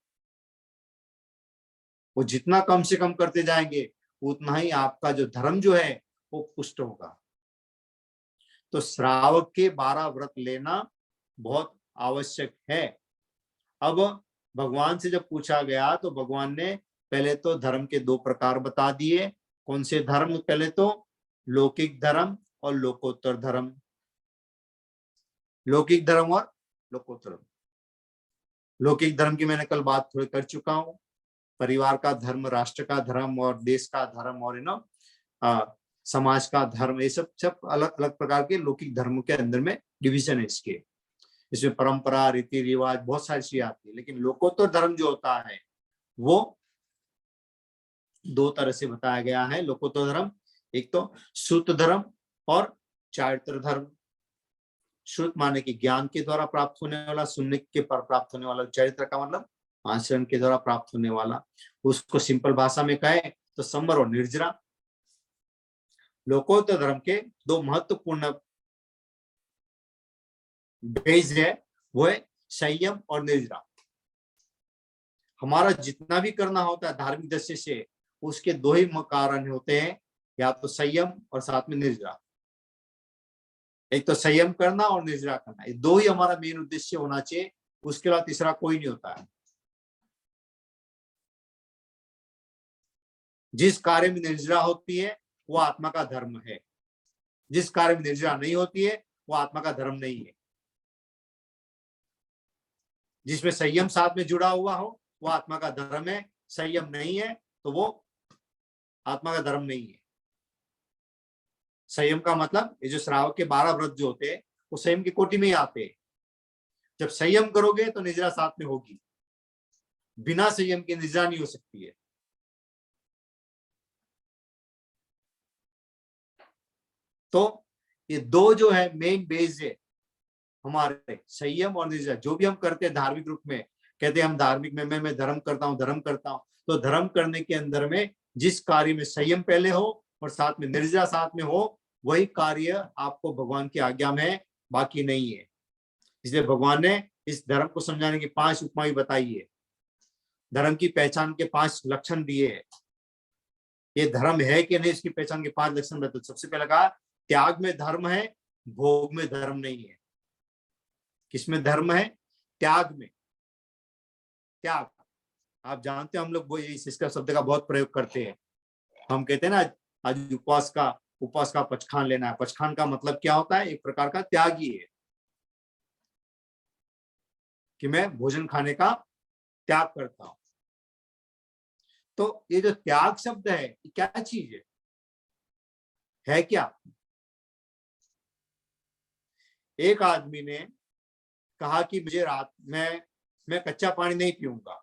वो जितना कम से कम करते जाएंगे उतना ही आपका जो धर्म जो है वो पुष्ट होगा। तो श्रावक के 12 व्रत लेना बहुत आवश्यक है। अब भगवान से जब पूछा गया तो भगवान ने पहले तो धर्म के 2 प्रकार बता दिए। कौन से धर्म? पहले तो लौकिक धर्म और लोकोत्तर धर्म। लौकिक धर्म और लोकोत्तर। लौकिक धर्म की मैंने कल बात थोड़ी कर चुका हूं। परिवार का धर्म, राष्ट्र का धर्म और देश का धर्म और समाज का धर्म, ये सब अलग अलग प्रकार के लौकिक धर्मों के अंदर में डिवीजन है इसके। इसमें परंपरा, रीति रिवाज, बहुत सारी चीजें आती है। लेकिन लोकोत्तर धर्म जो होता है वो 2 तरह से बताया गया है। लोकोत्तर धर्म, एक तो श्रुत धर्म और चारित्र धर्म। श्रुत माने कि ज्ञान के द्वारा प्राप्त होने वाला, सुनने के पर प्राप्त होने वाला। चरित्र का मतलब आचरण के द्वारा प्राप्त होने वाला। उसको सिंपल भाषा में कहे तो संवर और निर्जरा। लोकोत्तर धर्म के 2 महत्वपूर्ण बेस है, वो है संयम और निर्जरा। हमारा जितना भी करना होता है धार्मिक दृष्टि से, उसके 2 ही कारण होते हैं, या तो संयम और साथ में निर्जरा। एक तो संयम करना और निर्जरा करना, ये 2 ही हमारा मेन उद्देश्य होना चाहिए। उसके अलावा तीसरा कोई नहीं होता है। जिस कार्य में निर्जरा होती है वो आत्मा का धर्म है, जिस कार्य में निर्जरा नहीं होती है वो आत्मा का धर्म नहीं है। जिसमें संयम साथ में जुड़ा हुआ हो वो आत्मा का धर्म है, संयम नहीं है तो वो आत्मा का धर्म नहीं है। संयम का मतलब ये जो श्रावक के 12 व्रत जो होते हैं वो संयम की कोटि में ही आते हैं। जब संयम करोगे तो निद्रा साथ में होगी, बिना संयम के निद्रा नहीं हो सकती है। तो ये 2 जो है मेन बेस है हमारे, संयम और निद्रा। जो भी हम करते हैं धार्मिक रूप में, कहते हैं हम धार्मिक में मैं धर्म करता हूं। तो धर्म करने के अंदर में जिस कार्य में संयम पहले हो और साथ में निर्जरा साथ में हो, वही कार्य आपको भगवान की आज्ञा में है, बाकी नहीं है। इसलिए भगवान ने इस धर्म को समझाने की 5 उपमाएं बताई है। धर्म की पहचान के 5 लक्षण दिए हैं। ये धर्म है कि नहीं, इसकी पहचान के 5 लक्षण बताए। सबसे पहले कहा त्याग में धर्म है, भोग में धर्म नहीं है। किसमें धर्म है? त्याग में। त्याग, आप जानते हैं हम लोग वो इसका शब्द का बहुत प्रयोग करते हैं। हम कहते हैं ना आज उपवास का पचखान लेना है। पचखान का मतलब क्या होता है? एक प्रकार का त्याग ही है कि मैं भोजन खाने का त्याग करता हूं। तो ये जो त्याग शब्द है ये क्या चीज है क्या? एक आदमी ने कहा कि मुझे रात में मैं कच्चा पानी नहीं पीऊंगा,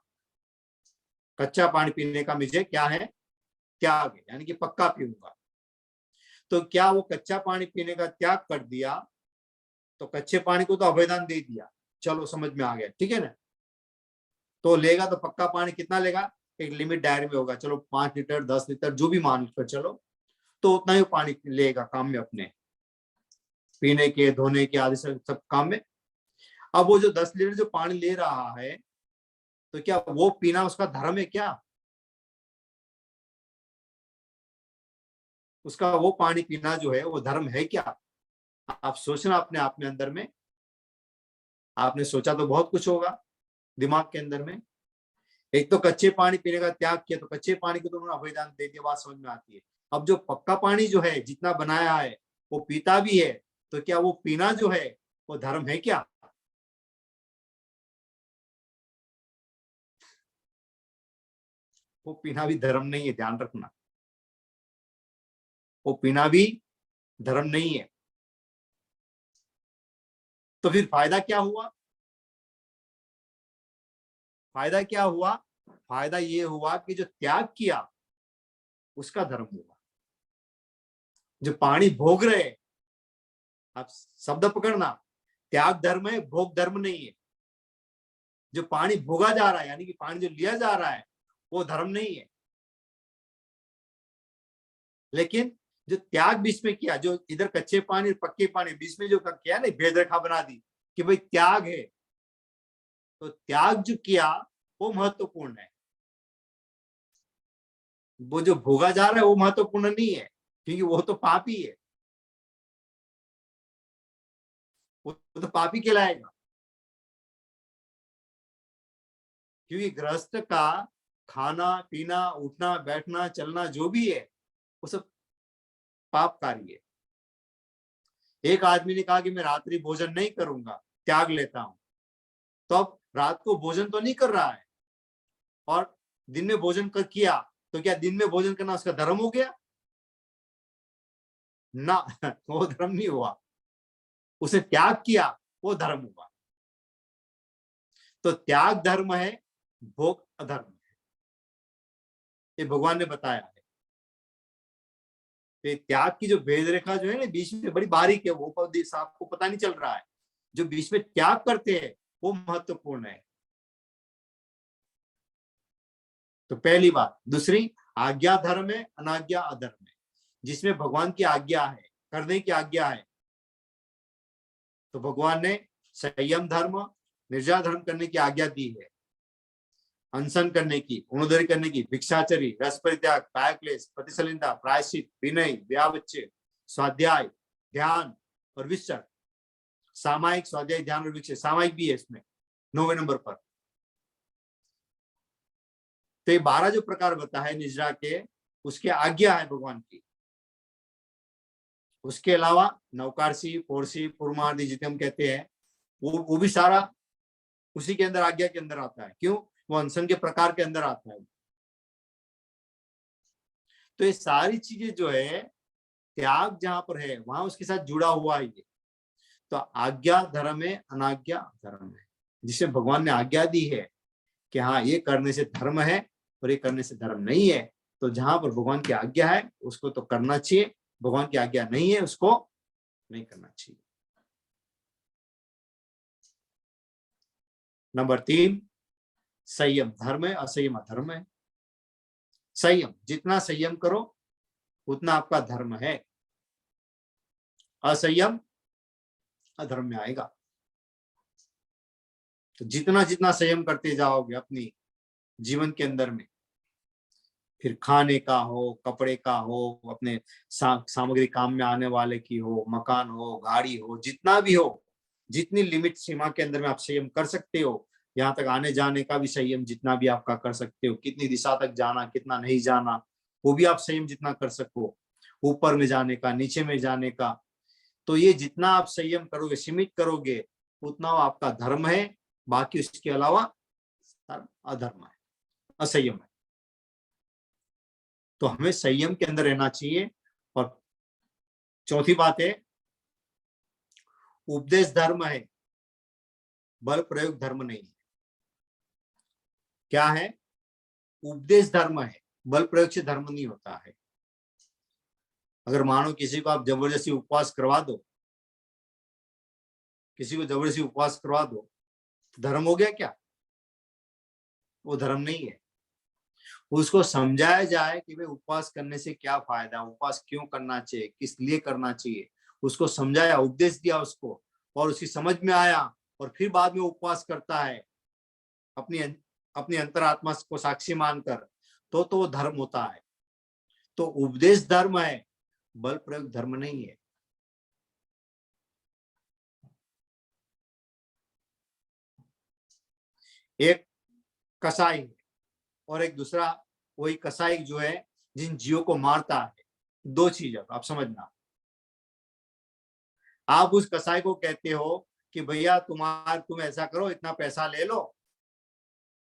कच्चा पानी पीने का मुझे क्या है, त्याग है, यानी कि पक्का पीऊंगा। तो क्या वो कच्चा पानी पीने का त्याग कर दिया, तो कच्चे पानी को तो अभयदान दे दिया, चलो समझ में आ गया, ठीक है ना। तो लेगा तो पक्का पानी कितना लेगा, एक लिमिट दायरे में होगा, चलो 5 लीटर 10 लीटर जो भी मान कर चलो, तो उतना ही पानी लेगा काम में, अपने पीने के, धोने के आदि सब काम में। अब वो जो 10 लीटर जो पानी ले रहा है, तो क्या वो पीना उसका धर्म है क्या? उसका वो पानी पीना जो है वो धर्म है क्या? आप सोचना अपने आप में, अंदर में आपने सोचा तो बहुत कुछ होगा दिमाग के अंदर में। एक तो कच्चे पानी पीने का त्याग किया, तो कच्चे पानी को तो उन्होंने अभयदान दे दिया, बात समझ में आती है। अब जो पक्का पानी जो है जितना बनाया है वो पीता भी है, तो क्या वो पीना जो है वो धर्म है क्या? वो पीना भी धर्म नहीं है, ध्यान रखना, वो पीना भी धर्म नहीं है। तो फिर फायदा क्या हुआ? फायदा क्या हुआ? फायदा ये हुआ कि जो त्याग किया उसका धर्म हुआ। जो पानी भोग रहे, आप शब्द पकड़ना, त्याग धर्म है, भोग धर्म नहीं है। जो पानी भोगा जा रहा है, यानी कि पानी जो लिया जा रहा है, वो धर्म नहीं है। लेकिन जो त्याग बीच में किया, जो इधर कच्चे पानी और पक्के पानी बीच में जो किया ना, भेद रेखा बना दी कि भाई त्याग है, तो त्याग जो किया वो महत्वपूर्ण है। वो जो भोगा जा रहा है वो महत्वपूर्ण नहीं है, क्योंकि वो तो पापी है, वो तो पापी कहलाएगा। क्योंकि गृहस्थ का खाना पीना उठना बैठना चलना जो भी है वो सब पापकारी है। एक आदमी ने कहा कि मैं रात्रि भोजन नहीं करूंगा, त्याग लेता हूं, तो अब रात को भोजन तो नहीं कर रहा है और दिन में भोजन कर किया, तो क्या दिन में भोजन करना उसका धर्म हो गया ना? वो धर्म नहीं हुआ, उसे त्याग किया वो धर्म हुआ। तो त्याग धर्म है, भोग अधर्म है, ये भगवान ने बताया है। तो त्याग की जो भेद रेखा जो है ना बीच में बड़ी बारीक है, वो आपको पता नहीं चल रहा है। जो बीच में त्याग करते हैं वो महत्वपूर्ण है। तो पहली बात। दूसरी, आज्ञा धर्म है, अनाज्ञा अधर्म है। जिसमें भगवान की आज्ञा है, करने की आज्ञा है, तो भगवान ने संयम धर्म, निर्जला धर्म करने की आज्ञा दी है। अनशन करने की, उणोदरी करने की, भिक्षाचरी, रस परित्याग, कायक्लेश, प्रतिसलिलता, प्रायश्चित, विनय, व्यावच्य, स्वाध्याय, ध्यान और विचरण। सामायिक, स्वाध्याय, ध्यान और विचरण सामायिक भी है इसमें 9वें नंबर पर। तो ये 12 जो प्रकार बता है निजरा के, उसके आज्ञा है भगवान की। उसके अलावा नवकारसी, पोरसी, पूर्मादि जिसे हम कहते हैं, वो भी सारा उसी के अंदर, आज्ञा के अंदर आता है। क्यों? वो अनशन के प्रकार के अंदर आता है। तो ये सारी चीजें जो है, त्याग जहां पर है वहां उसके साथ जुड़ा हुआ है ये। तो आज्ञा धर्म है, अनाज्ञा धर्म है। जिसे भगवान ने आज्ञा दी है कि हाँ ये करने से धर्म है और ये करने से धर्म नहीं है, तो जहां पर भगवान की आज्ञा है उसको तो करना चाहिए, भगवान की आज्ञा नहीं है उसको नहीं करना चाहिए। नंबर 3, संयम धर्म है, असंयम अधर्म है। संयम, जितना संयम करो उतना आपका धर्म है। असंयम अधर्म में आएगा। तो जितना जितना संयम करते जाओगे अपनी जीवन के अंदर में, फिर खाने का हो, कपड़े का हो, अपने सामग्री काम में आने वाले की हो, मकान हो, गाड़ी हो, जितना भी हो, जितनी लिमिट सीमा के अंदर में आप संयम कर सकते हो, यहाँ तक आने जाने का भी संयम जितना भी आपका कर सकते हो, कितनी दिशा तक जाना कितना नहीं जाना वो भी आप संयम जितना कर सको, ऊपर में जाने का नीचे में जाने का, तो ये जितना आप संयम करोगे, सीमित करोगे, उतना आपका धर्म है। बाकी उसके अलावा अधर्म है, असंयम है। तो हमें संयम के अंदर रहना चाहिए। और चौथी बात है, उपदेश धर्म है, बल प्रयोग धर्म नहीं है। क्या है? उपदेश धर्म है, बल प्रयोग से धर्म नहीं होता है। अगर मानो किसी को आप जबरदस्ती उपवास करवा दो, किसी को जबरदस्ती उपवास करवा दो, धर्म हो गया क्या? वो धर्म नहीं है। उसको समझाया जाए कि भाई उपवास करने से क्या फायदा, उपवास क्यों करना चाहिए, किस लिए करना चाहिए, उसको समझाया, उपदेश दिया उसको, और उसकी समझ में आया, और फिर बाद में उपवास करता है अपनी अपनी अंतरात्मा को साक्षी मानकर, तो वो धर्म होता है। तो उपदेश धर्म है, बल प्रयोग धर्म नहीं है। एक कसाई है और एक दूसरा वही कसाई जो है जिन जीवों को मारता है। दो चीज आप समझना। आप उस कसाई को कहते हो कि भैया तुम ऐसा करो, इतना पैसा ले लो,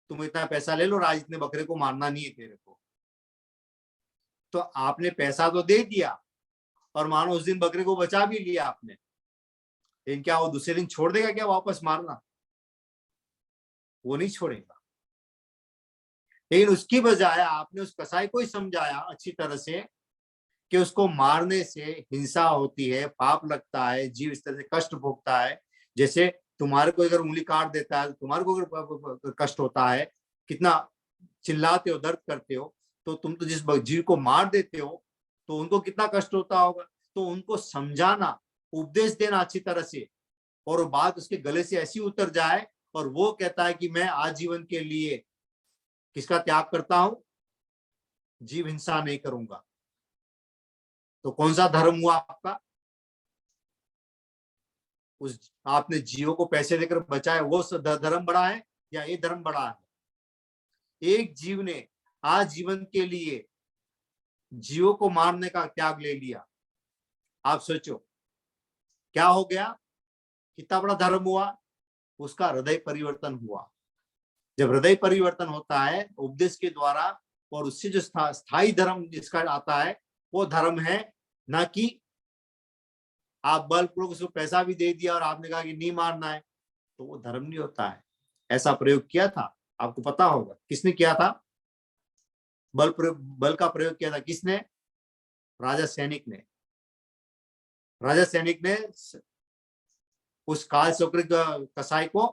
तुम इतना पैसा ले लो, आज इतने बकरे को मारना नहीं है तेरे को। तो आपने पैसा तो दे दिया और मानो उस दिन बकरे को बचा भी लिया आपने, लेकिन क्या वो दूसरे दिन छोड़ देगा क्या वापस मारना? वो नहीं छोड़ेगा। लेकिन उसकी बजाय आपने उस कसाई को ही समझाया अच्छी तरह से कि उसको मारने से हिंसा होती है, पाप लगता है, जीव इस तरह से कष्ट भोगता है। जैसे तुम्हारे को अगर उंगली काट देता है, तुम्हारे को अगर कष्ट होता है, कितना चिल्लाते हो, दर्द करते हो, तो तुम तो जिस जीव को मार देते हो तो उनको कितना कष्ट होता होगा। तो उनको समझाना, उपदेश देना अच्छी तरह से, और वो बात उसके गले से ऐसी उतर जाए और वो कहता है कि मैं आजीवन के लिए किसका त्याग करता हूं? जीव हिंसा नहीं करूंगा। तो कौन सा धर्म हुआ आपका? उस आपने जीवों को पैसे देकर बचाया, वो धर्म बड़ा है या ये धर्म बड़ा है? एक जीव ने आजीवन के लिए जीवों को मारने का त्याग ले लिया। आप सोचो क्या हो गया, कितना बड़ा धर्म हुआ। उसका हृदय परिवर्तन हुआ। जब हृदय परिवर्तन होता है उपदेश के द्वारा, और उससे जो स्थायी धर्म जिसका आता है, वो धर्म है। ना कि आप बलपूर्वक उसको पैसा भी दे दिया और आपने कहा कि नहीं मारना है, तो वो धर्म नहीं होता है। ऐसा प्रयोग किया था, आपको पता होगा किसने किया था? बल का प्रयोग किया था किसने? राजा सैनिक ने। राजा सैनिक ने उस काल चक्र कसाई को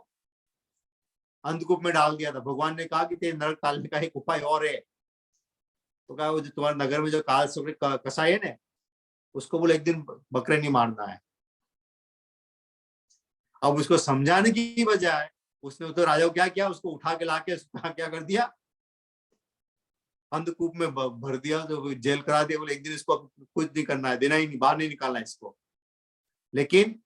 अंधकूप में डाल दिया था। भगवान ने कहा कि तेरे नरक टालने का एक उपाय और है। तो कहा वो जो तुम्हारे नगर में जो काल चक्र कसाई है ना, उसको बोले एक दिन बकरे नहीं मारना है। अब उसको समझाने की बजाय उसने तो राजा को क्या किया, उसको उठा के लाके क्या कर दिया, अंधकूप में भर दिया, तो जेल करा दिया। बोले एक दिन इसको कुछ नहीं करना है, देना ही नहीं, बाहर नहीं निकालना है इसको। लेकिन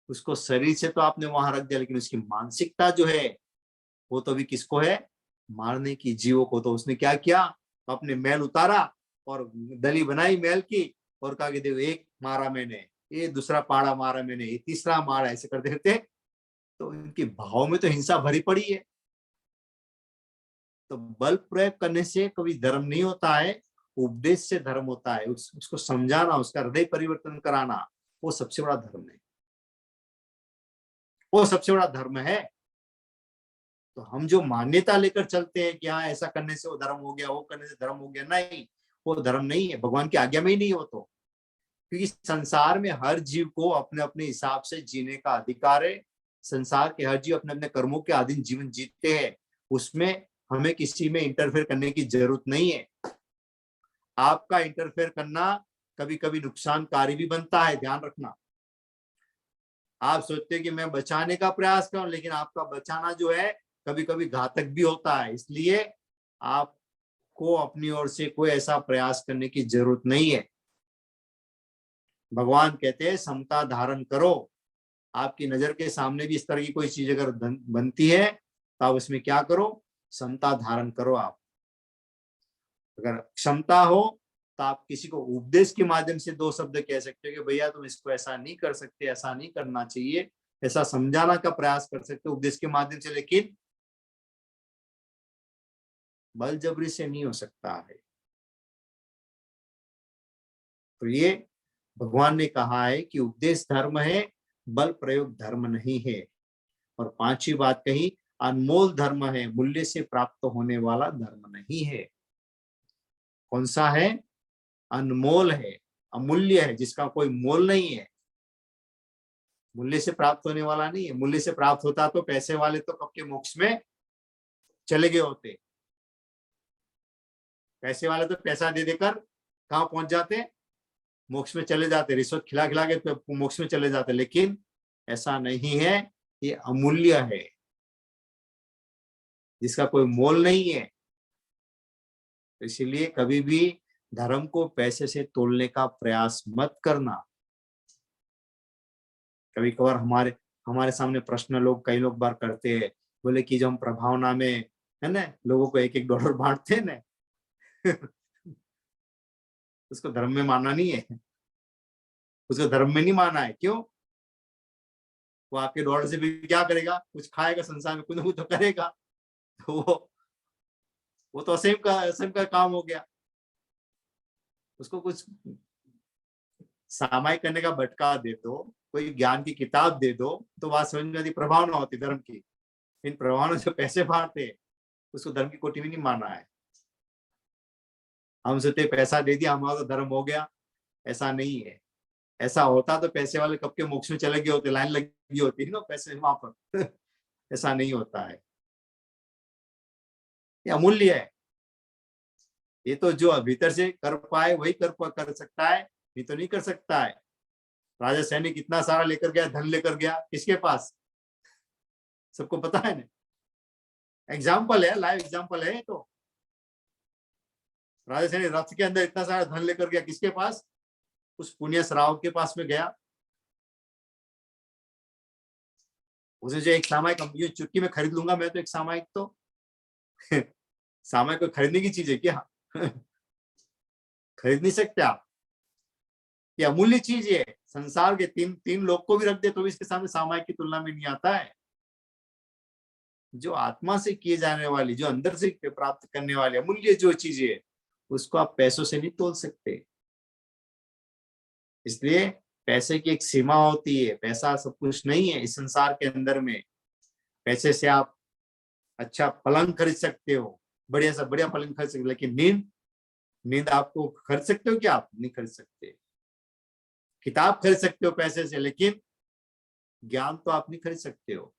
उसको शरीर से तो आपने वहां रख दिया, लेकिन उसकी मानसिकता जो है वो तो अभी किसको है? मारने की, जीवों को। तो उसने क्या किया, अपने मैल उतारा और दली बनाई मैल की, और कहा कि देखो एक मारा मैंने, ये दूसरा पाड़ा मारा मैंने, ये तीसरा मारा, ऐसे करते करते। तो इनके भाव में तो हिंसा भरी पड़ी है। तो बल प्रयोग करने से कभी धर्म नहीं होता है, उपदेश से धर्म होता है। उसको समझाना, उसका हृदय परिवर्तन कराना, वो सबसे बड़ा धर्म है, वो सबसे बड़ा धर्म है। तो हम जो मान्यता लेकर चलते हैं कि हाँ ऐसा करने से वो धर्म हो गया, वो करने से धर्म हो गया, नहीं, वो धर्म नहीं है। भगवान की आज्ञा में ही नहीं हो। तो क्योंकि संसार में हर जीव को अपने अपने हिसाब से जीने का अधिकार है। संसार के हर जीव अपने अपने कर्मों के अधीन जीवन जीते हैं। उसमें हमें किसी में इंटरफेयर करने की जरूरत नहीं है। आपका इंटरफेयर करना कभी कभी नुकसानकारी भी बनता है, ध्यान रखना। आप सोचते हैं कि मैं बचाने का प्रयास करूं, लेकिन आपका बचाना जो है कभी कभी घातक भी होता है। इसलिए आपको अपनी ओर से कोई ऐसा प्रयास करने की जरूरत नहीं है। भगवान कहते हैं समता धारण करो। आपकी नजर के सामने भी इस तरह की कोई चीज अगर बनती है तो आप उसमें क्या करो, समता धारण करो। आप अगर क्षमता हो तो आप किसी को उपदेश के माध्यम से दो शब्द कह सकते हो कि भैया तुम इसको ऐसा नहीं कर सकते, ऐसा नहीं करना चाहिए, ऐसा समझाना का प्रयास कर सकते हो उपदेश के माध्यम से। लेकिन बल जबरी से नहीं हो सकता है। तो ये भगवान ने कहा है कि उपदेश धर्म है, बल प्रयोग धर्म नहीं है। और पांचवी बात कही, अनमोल धर्म है, मूल्य से प्राप्त होने वाला धर्म नहीं है। कौन सा है? अनमोल है, अमूल्य है, जिसका कोई मोल नहीं है, मूल्य से प्राप्त होने वाला नहीं है। मूल्य से प्राप्त होता तो पैसे वाले तो कब के मोक्ष में चले गए होते। पैसे वाले तो पैसा दे देकर कहाँ पहुंच जाते? मोक्ष में चले जाते, रिश्वत खिला खिला के मोक्ष में चले जाते। लेकिन ऐसा नहीं है, ये अमूल्य है, जिसका कोई मोल नहीं है। इसीलिए कभी भी धर्म को पैसे से तोलने का प्रयास मत करना। कभी कभार हमारे सामने प्रश्न कई लोग बार करते हैं, बोले कि जो हम प्रभावना में है ना लोगों को $1 बांटते हैं ना उसको धर्म में मानना नहीं है, उसको धर्म में नहीं माना है। क्यों? वो आपके $1 से भी क्या करेगा? कुछ खाएगा, संसार में कुछ ना कुछ तो करेगा। तो वो तो असीम का काम हो गया। उसको कुछ सामायिक करने का भटका दे दो, कोई ज्ञान की किताब दे दो, तो बात समझ में आती। प्रभावना होती धर्म की। इन प्रभावना जो पैसे बांटते उसको धर्म की कोटि में नहीं माना है। हम सोचते पैसा दे दिया हमारा तो धर्म हो गया, ऐसा नहीं है। ऐसा होता तो पैसे वाले कब के मोक्ष में चले गए होते, लाइन लगी होती है ना पैसे वहां पर ऐसा नहीं होता है, ये अमूल्य है। ये तो जो भीतर से कर पाए वही कर सकता है, नहीं तो नहीं कर सकता है। राजा सैनिक इतना सारा लेकर गया, धन लेकर गया, किसके पास? सबको पता है ना, एग्जाम्पल है, लाइव एग्जाम्पल है। तो राजा सैनिक रथ के अंदर इतना सारा धन लेकर गया, किसके पास? उस पुण्य श्रावक के पास में गया। उसे जो एक सामायिक ये चुटकी में खरीद लूंगा मैं तो एक सामायिक, तो सामायिक को खरीदने की चीज है क्या? खरीद नहीं सकते आप, ये अमूल्य चीज है। संसार के तीन लोग को भी रख दे तो भी इसके सामने सामायिक की तुलना में नहीं आता है। जो आत्मा से किए जाने वाली, जो अंदर से प्राप्त करने वाली अमूल्य जो चीज है, उसको आप पैसों से नहीं तोल सकते। इसलिए पैसे की एक सीमा होती है, पैसा सब कुछ नहीं है इस संसार के अंदर में। पैसे से आप अच्छा पलंग खरीद सकते हो, बढ़िया सा बढ़िया पलंग खरीद सकते हो, लेकिन नींद आपको खरीद सकते हो क्या? आप नहीं खरीद सकते। किताब खरीद सकते हो पैसे से, लेकिन ज्ञान तो आप नहीं खरीद सकते हो।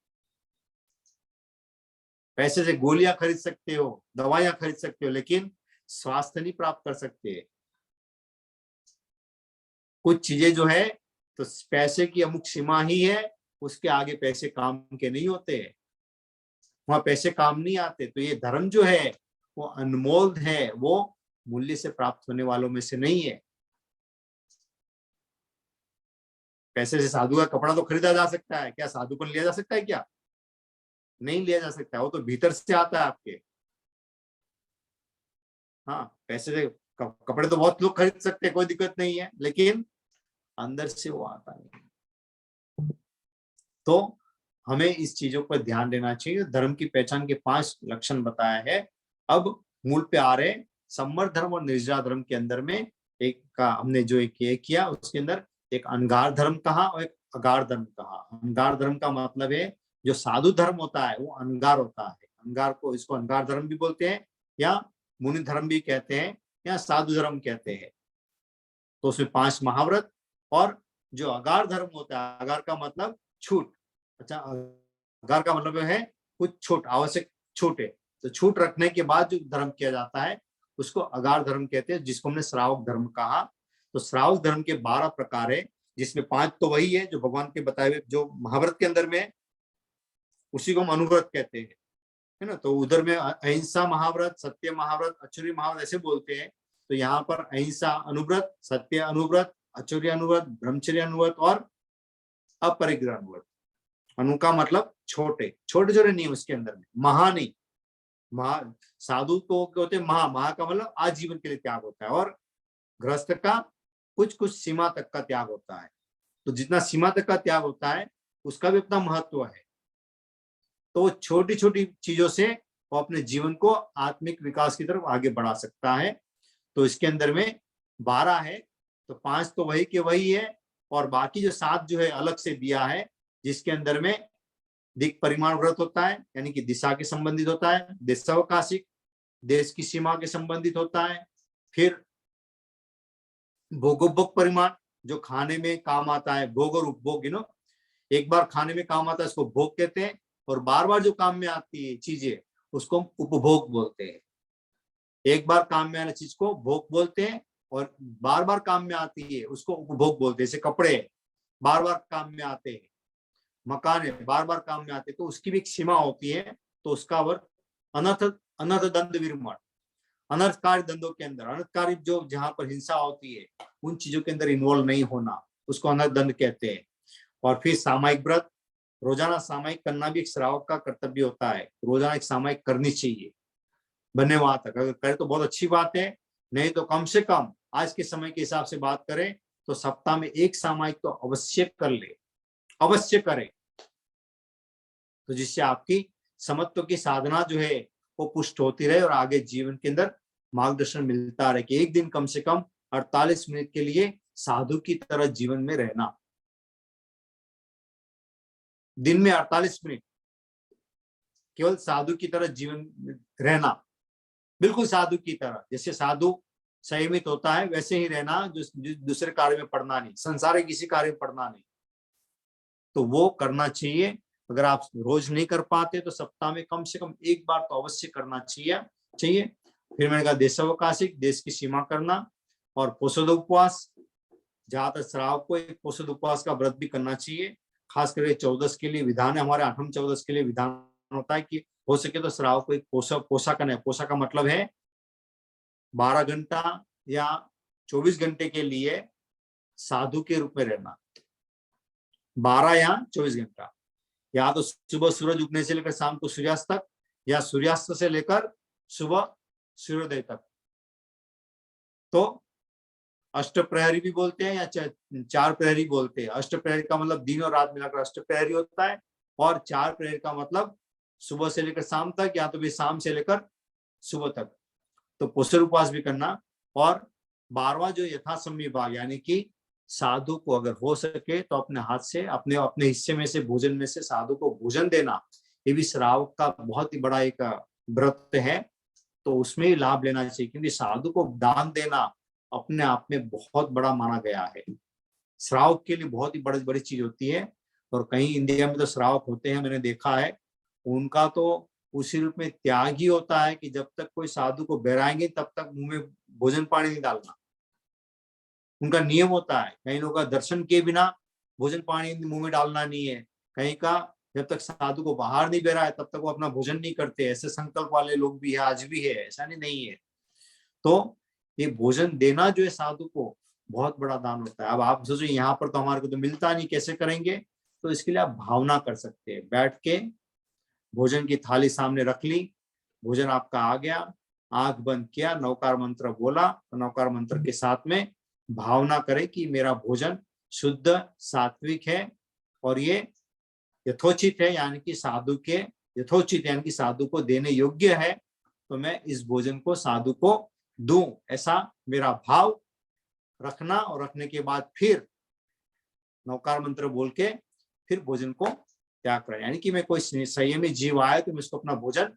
पैसे से गोलियां खरीद सकते हो, दवाइयां खरीद सकते हो, लेकिन स्वास्थ्य नहीं प्राप्त कर सकते। कुछ चीजें जो है तो पैसे की अमुक सीमा ही है, उसके आगे पैसे काम के नहीं होते, वहां पैसे काम नहीं आते। तो ये धर्म जो है वो अनमोल है, वो मूल्य से प्राप्त होने वालों में से नहीं है। पैसे से साधु का कपड़ा तो खरीदा जा सकता है, क्या साधु को लिया जा सकता है क्या? नहीं लिया जा सकता, वो तो भीतर से आता है आपके। हाँ, पैसे से कपड़े तो बहुत लोग खरीद सकते हैं, कोई दिक्कत नहीं है, लेकिन अंदर से वो आता नहीं। तो हमें इस चीजों पर ध्यान देना चाहिए। धर्म की पहचान के 5 लक्षण बताया है। अब मूल पे आ रहे, सम्मत धर्म और निर्जरा धर्म के अंदर में एक का हमने जो एक ये किया, उसके अंदर एक अनगार धर्म कहा और एक अगार धर्म कहा। अनगार धर्म का मतलब है जो साधु धर्म होता है वो अनगार होता है। अनगार को, इसको अनगार धर्म भी बोलते हैं, या मुनि धर्म भी कहते हैं, या साधु धर्म कहते हैं। तो उसमें 5 महाव्रत, और जो अगार धर्म होता है, अगार का मतलब छूट। अच्छा, अगार का मतलब है कुछ छूट, आवश्यक छूट है, तो छूट रखने के बाद जो धर्म किया जाता है उसको अगार धर्म कहते हैं, जिसको हमने श्रावक धर्म कहा। तो श्रावक धर्म के 12 प्रकार है, जिसमें 5 तो वही है जो भगवान के बताए हुए जो महाव्रत के अंदर में, उसी को हम अनुव्रत कहते हैं, है ना। तो उधर में अहिंसा महाव्रत, सत्य महाव्रत, अचूर्य महाव्रत ऐसे बोलते हैं। तो यहाँ पर अहिंसा अनुव्रत, सत्य अनुव्रत, आचर्य अनुव्रत, ब्रह्मचर्य अनुव्रत और अपरिग्रह अनुव्रत। अनु का मतलब छोटे छोटे छोटे नियम उसके अंदर में, महा नहीं। महा साधु तो होते महा का मतलब आजीवन के लिए त्याग होता है, और गृहस्थ का कुछ कुछ सीमा तक का त्याग होता है। तो जितना सीमा तक का त्याग होता है उसका भी अपना महत्व है। तो छोटी छोटी चीजों से वो अपने जीवन को आत्मिक विकास की तरफ आगे बढ़ा सकता है। तो इसके अंदर में 12 है, तो 5 तो वही के वही है, और बाकी जो 7 जो है अलग से दिया है, जिसके अंदर में दिक् परिमाण व्रत होता है, यानी कि दिशा के संबंधित होता है। देशावकाशिक, देश की सीमा के संबंधित होता है। फिर भोगोपभोग परिमाण, जो खाने में काम आता है, भोग और उपभोग, एक बार खाने में काम आता है उसको भोग कहते हैं, और बार बार जो काम में आती है चीजें उसको उपभोग बोलते हैं। एक बार काम में आने चीज को भोग बोलते हैं, और बार बार काम में आती है उसको उपभोग बोलते हैं। जैसे कपड़े बार बार काम में आते हैं, मकान बार बार काम में आते हैं, तो उसकी भी एक सीमा होती है। तो उसका वर्ग अनर्थ अनर्थ दंड विरमण, अनर्थकारी दंडों के अंदर, अनर्थकारी जो जहां पर हिंसा होती है उन चीजों के अंदर इन्वॉल्व नहीं होना, उसको अनर्थ दंड कहते हैं। और फिर सामायिक व्रत, रोजाना सामायिक करना भी एक श्रावक का कर्तव्य होता है। रोजाना एक सामायिक करनी चाहिए बनने वहां तक। अगर करे तो बहुत अच्छी बात है, नहीं तो कम से कम आज के समय के हिसाब से बात करें तो सप्ताह में एक सामायिक तो अवश्य कर ले, अवश्य करें, तो जिससे आपकी समत्व की साधना जो है वो पुष्ट होती रहे और आगे जीवन के अंदर मार्गदर्शन मिलता रहे। कि एक दिन कम से कम 48 मिनट के लिए साधु की तरह जीवन में रहना। दिन में 48 मिनट केवल साधु की तरह जीवन में रहना, बिल्कुल साधु की तरह। जैसे साधु संयमित होता है वैसे ही रहना, जो दूसरे कार्य में पड़ना नहीं, संसार के किसी कार्य में पड़ना नहीं, तो वो करना चाहिए। अगर आप रोज नहीं कर पाते तो सप्ताह में कम से कम एक बार तो अवश्य करना चाहिए। फिर मैंने कहा देशावकाशिक, देश की सीमा करना, और पोषद उपवास, ज्यादातर श्रावक को एक पोषद उपवास का व्रत भी करना चाहिए। खास करके 14 के लिए विधान है, हमारे 8वें 14 के लिए विधान होता है कि हो सके तो श्रावक को एक पोषा करना है। पोषा का मतलब है 12 घंटा या 24 घंटे के लिए साधु के रूप में रहना। 12 या 24 घंटा, या तो सुबह सूरज उगने से लेकर शाम को सूर्यास्त तक, या सूर्यास्त से लेकर सुबह सूर्योदय तक। तो अष्ट प्रहरी भी बोलते हैं या 4 प्रहरी बोलते हैं। अष्ट प्रहरी का मतलब दिन और रात मिलाकर अष्ट प्रहरी होता है, और 4 प्रहरी का मतलब सुबह से लेकर शाम तक, या तो भी शाम से लेकर सुबह तक। तो पोषण उपवास भी करना। और 12वां जो यथासम्य भाग, यानी कि साधु को अगर हो सके तो अपने हाथ से अपने अपने हिस्से में से, भोजन में से साधु को भोजन देना, ये भी श्रावक का बहुत ही बड़ा एक व्रत है। तो उसमें ही लाभ लेना चाहिए, क्योंकि साधु को दान देना अपने आप में बहुत बड़ा माना गया है। श्रावक के लिए बहुत ही बड़ी बड़ी चीज होती है। और कहीं इंडिया में तो श्रावक होते हैं, मैंने देखा है, उनका तो उसी रूप में त्याग ही होता है कि जब तक कोई साधु को बहराएंगे तब तक मुंह में भोजन पानी नहीं डालना। उनका नियम होता है। कई लोगों का दर्शन के बिना भोजन पानी मुंह में डालना नहीं है। कहीं का जब तक साधु को बाहर नहीं बहरा है तब तक वो अपना भोजन नहीं करते। ऐसे संकल्प वाले लोग भी है, आज भी है, ऐसा नहीं है। तो ये भोजन देना जो है साधु को, बहुत बड़ा दान होता है। अब आप सोचो यहाँ पर तो हमारे को तो मिलता नहीं, कैसे करेंगे? तो इसके लिए आप भावना कर सकते हैं। बैठ के भोजन की थाली सामने रख ली, भोजन आपका आ गया, आंख बंद किया, नौकार मंत्र बोला, तो नौकार मंत्र के साथ में भावना करें कि मेरा भोजन शुद्ध सात्विक है और ये यथोचित है, यानी कि साधु के यथोचित, यानी कि साधु को देने योग्य है। तो मैं इस भोजन को साधु को दूं, ऐसा मेरा भाव रखना। और रखने के बाद फिर नौकार मंत्र बोल के फिर भोजन को त्याग करें। यानी कि मैं कोई संयमी जीव आए तो मैं इसको अपना भोजन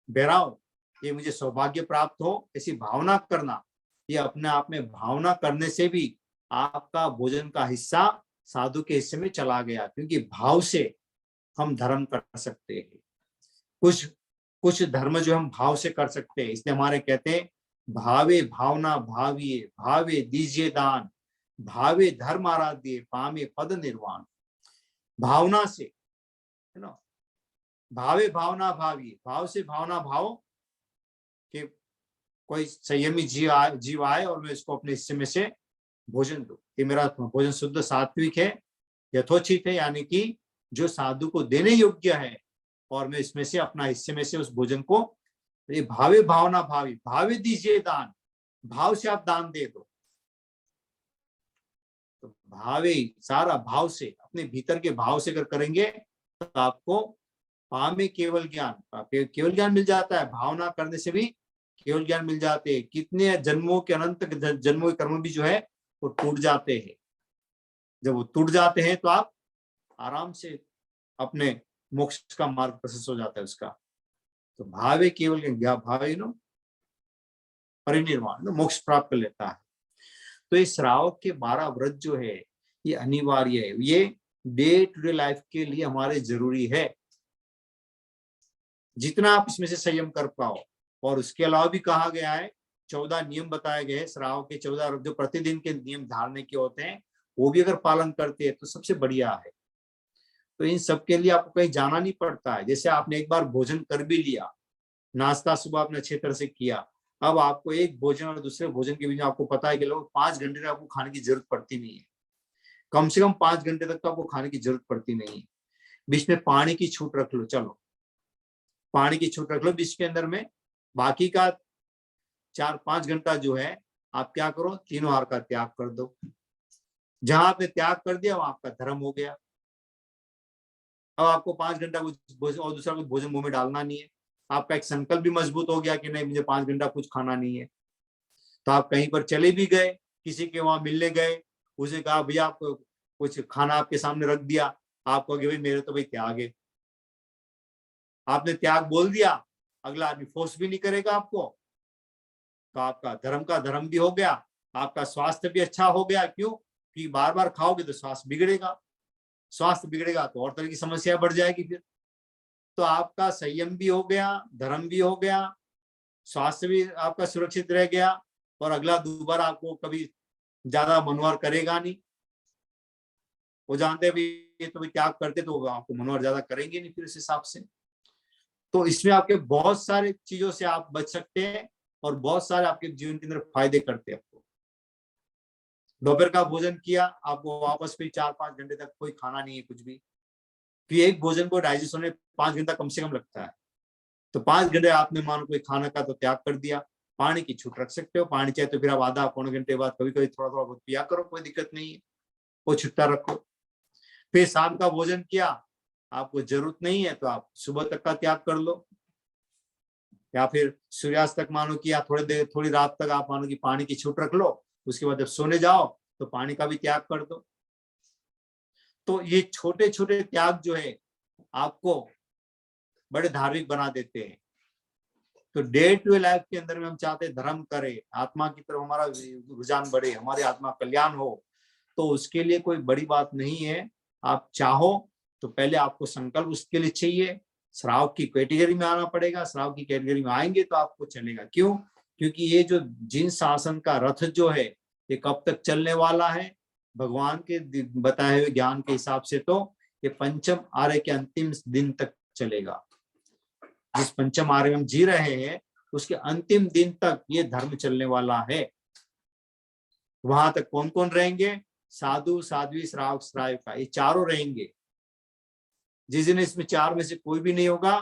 बहराऊं, ये मुझे सौभाग्य प्राप्त हो, ऐसी भावना करना। ये अपने आप में भावना करने से भी आपका भोजन का हिस्सा साधु के हिस्से में चला गया, क्योंकि भाव से हम धर्म कर सकते हैं। कुछ धर्म जो हम भाव से कर सकते हैं, इसलिए हमारे कहते हैं भावे भावना भाविये, भावे दीजिए दान, भावे धर्म आराध्य, पामे पद निर्वाण। भावना से, है ना, भावे भावना भाविये, भाव से भावना भाव कि कोई संयमी जीव आए और मैं इसको अपने हिस्से में से भोजन दूं, कि मेरा भोजन शुद्ध सात्विक है, यथोचित है, यानी कि जो साधु को देने योग्य है, और मैं इसमें से अपना हिस्से में से उस भोजन को, ये भावे भावना भावी, भावे दीजिए दान, भाव से आप दान दे दो। तो भावे, सारा भाव से, अपने भीतर के भाव से अगर करेंगे तो आपको पामे केवल ज्ञान, केवल ज्ञान मिल जाता है। भावना करने से भी केवल ज्ञान मिल जाते हैं। कितने जन्मों के, अनंत जन्मों के कर्म भी जो है वो टूट जाते हैं। जब वो टूट जाते हैं तो आप आराम से अपने मोक्ष का मार्ग प्रशस्त हो जाता है उसका। तो भाव है केवल भाव परिनिर्वाण, मोक्ष प्राप्त कर लेता है। तो इस श्रावक के 12 व्रत जो है ये अनिवार्य है, ये डे टू डे लाइफ के लिए हमारे जरूरी है, जितना आप इसमें से संयम कर पाओ। और उसके अलावा भी कहा गया है, 14 नियम बताए गए हैं श्रावक के, 14 जो प्रतिदिन के नियम धारने के होते हैं, वो भी अगर पालन करते हैं तो सबसे बढ़िया है। तो इन सब के लिए आपको कहीं जाना नहीं पड़ता है। जैसे आपने एक बार भोजन कर भी लिया, नाश्ता सुबह आपने अच्छे तरह से किया, अब आपको एक भोजन और दूसरे भोजन के बीच में आपको पता है कि लोग 5 घंटे तक आपको खाने की जरूरत पड़ती नहीं है, कम से कम 5 घंटे तक तो आपको खाने की जरूरत पड़ती नहीं है। बीच में पानी की छूट रख लो, चलो पानी की छूट रख लो बीच के अंदर में, बाकी का 4-5 घंटा जो है आप क्या करो, तीनों आहार का त्याग कर दो। जहां आपने त्याग कर दिया वहां आपका धर्म हो गया। अब आपको 5 घंटा कुछ और दूसरा कुछ भोजन मुंह में डालना नहीं है, आपका एक संकल्प भी मजबूत हो गया कि नहीं मुझे 5 घंटा कुछ खाना नहीं है। तो आप कहीं पर चले भी गए, किसी के वहां मिलने गए, उसे कहा भैया आपको कुछ खाना आपके सामने रख दिया, आप कहोगे भाई मेरे तो भाई त्याग है। आपने त्याग बोल दिया, अगला आदमी फोर्स भी नहीं करेगा आपको, तो आपका धर्म का धर्म भी हो गया, आपका स्वास्थ्य भी अच्छा हो गया। क्यों? कि बार बार खाओगे तो स्वास्थ्य बिगड़ेगा, स्वास्थ्य बिगड़ेगा तो और तरह की समस्या बढ़ जाएगी फिर। तो आपका संयम भी हो गया, धर्म भी हो गया, स्वास्थ्य भी आपका सुरक्षित रह गया, और अगला दोबारा आपको कभी ज्यादा मनोहर करेगा नहीं। वो जानते हैं ये तो त्याग करते तो आपको मनोहर ज्यादा करेंगे नहीं फिर इस हिसाब से। तो इसमें आपके बहुत सारे चीजों से आप बच सकते हैं, और बहुत सारे आपके जीवन के अंदर फायदे करते हैं आपको। दोपहर का भोजन किया, आपको वापस फिर 4-5 घंटे तक कोई खाना नहीं है कुछ भी, फिर एक भोजन को डाइजेस्ट होने 5 घंटा कम से कम लगता है। तो 5 घंटे आपने मान कोई खाना का तो त्याग कर दिया, पानी की छूट रख सकते हो, पानी चाहे तो फिर आप आधा पौने घंटे बाद कभी कभी थोड़ा थोड़ा बहुत पिया करो, कोई दिक्कत नहीं है, वो छुट्टा रखो। फिर शाम का भोजन किया, आपको जरूरत नहीं है तो आप सुबह तक का त्याग कर लो, या फिर सूर्यास्त तक मानो कि या थोड़ी रात तक आप मानो कि पानी की छूट रख लो, उसके बाद जब सोने जाओ तो पानी का भी त्याग कर दो। तो ये छोटे छोटे त्याग जो है आपको बड़े धार्मिक बना देते हैं। तो डे टू डे लाइफ के अंदर में हम चाहते हैं धर्म करें, आत्मा की तरफ हमारा रुझान बढ़े, हमारी आत्मा कल्याण हो, तो उसके लिए कोई बड़ी बात नहीं है। आप चाहो तो पहले आपको संकल्प उसके लिए चाहिए, श्राव की कैटेगरी में आना पड़ेगा, श्राव की कैटेगरी में आएंगे तो आपको चलेगा। क्यों? क्योंकि ये जो जिन शासन का रथ जो है ये कब तक चलने वाला है, भगवान के बताए हुए ज्ञान के हिसाब से तो ये पंचम आर्य के अंतिम दिन तक चलेगा। जिस पंचम आर्य में हम जी रहे हैं उसके अंतिम दिन तक ये धर्म चलने वाला है। वहां तक कौन कौन रहेंगे? साधु, साध्वी, श्रावक, श्राविका, ये चारों रहेंगे। जिस दिन इसमें चार में से कोई भी नहीं होगा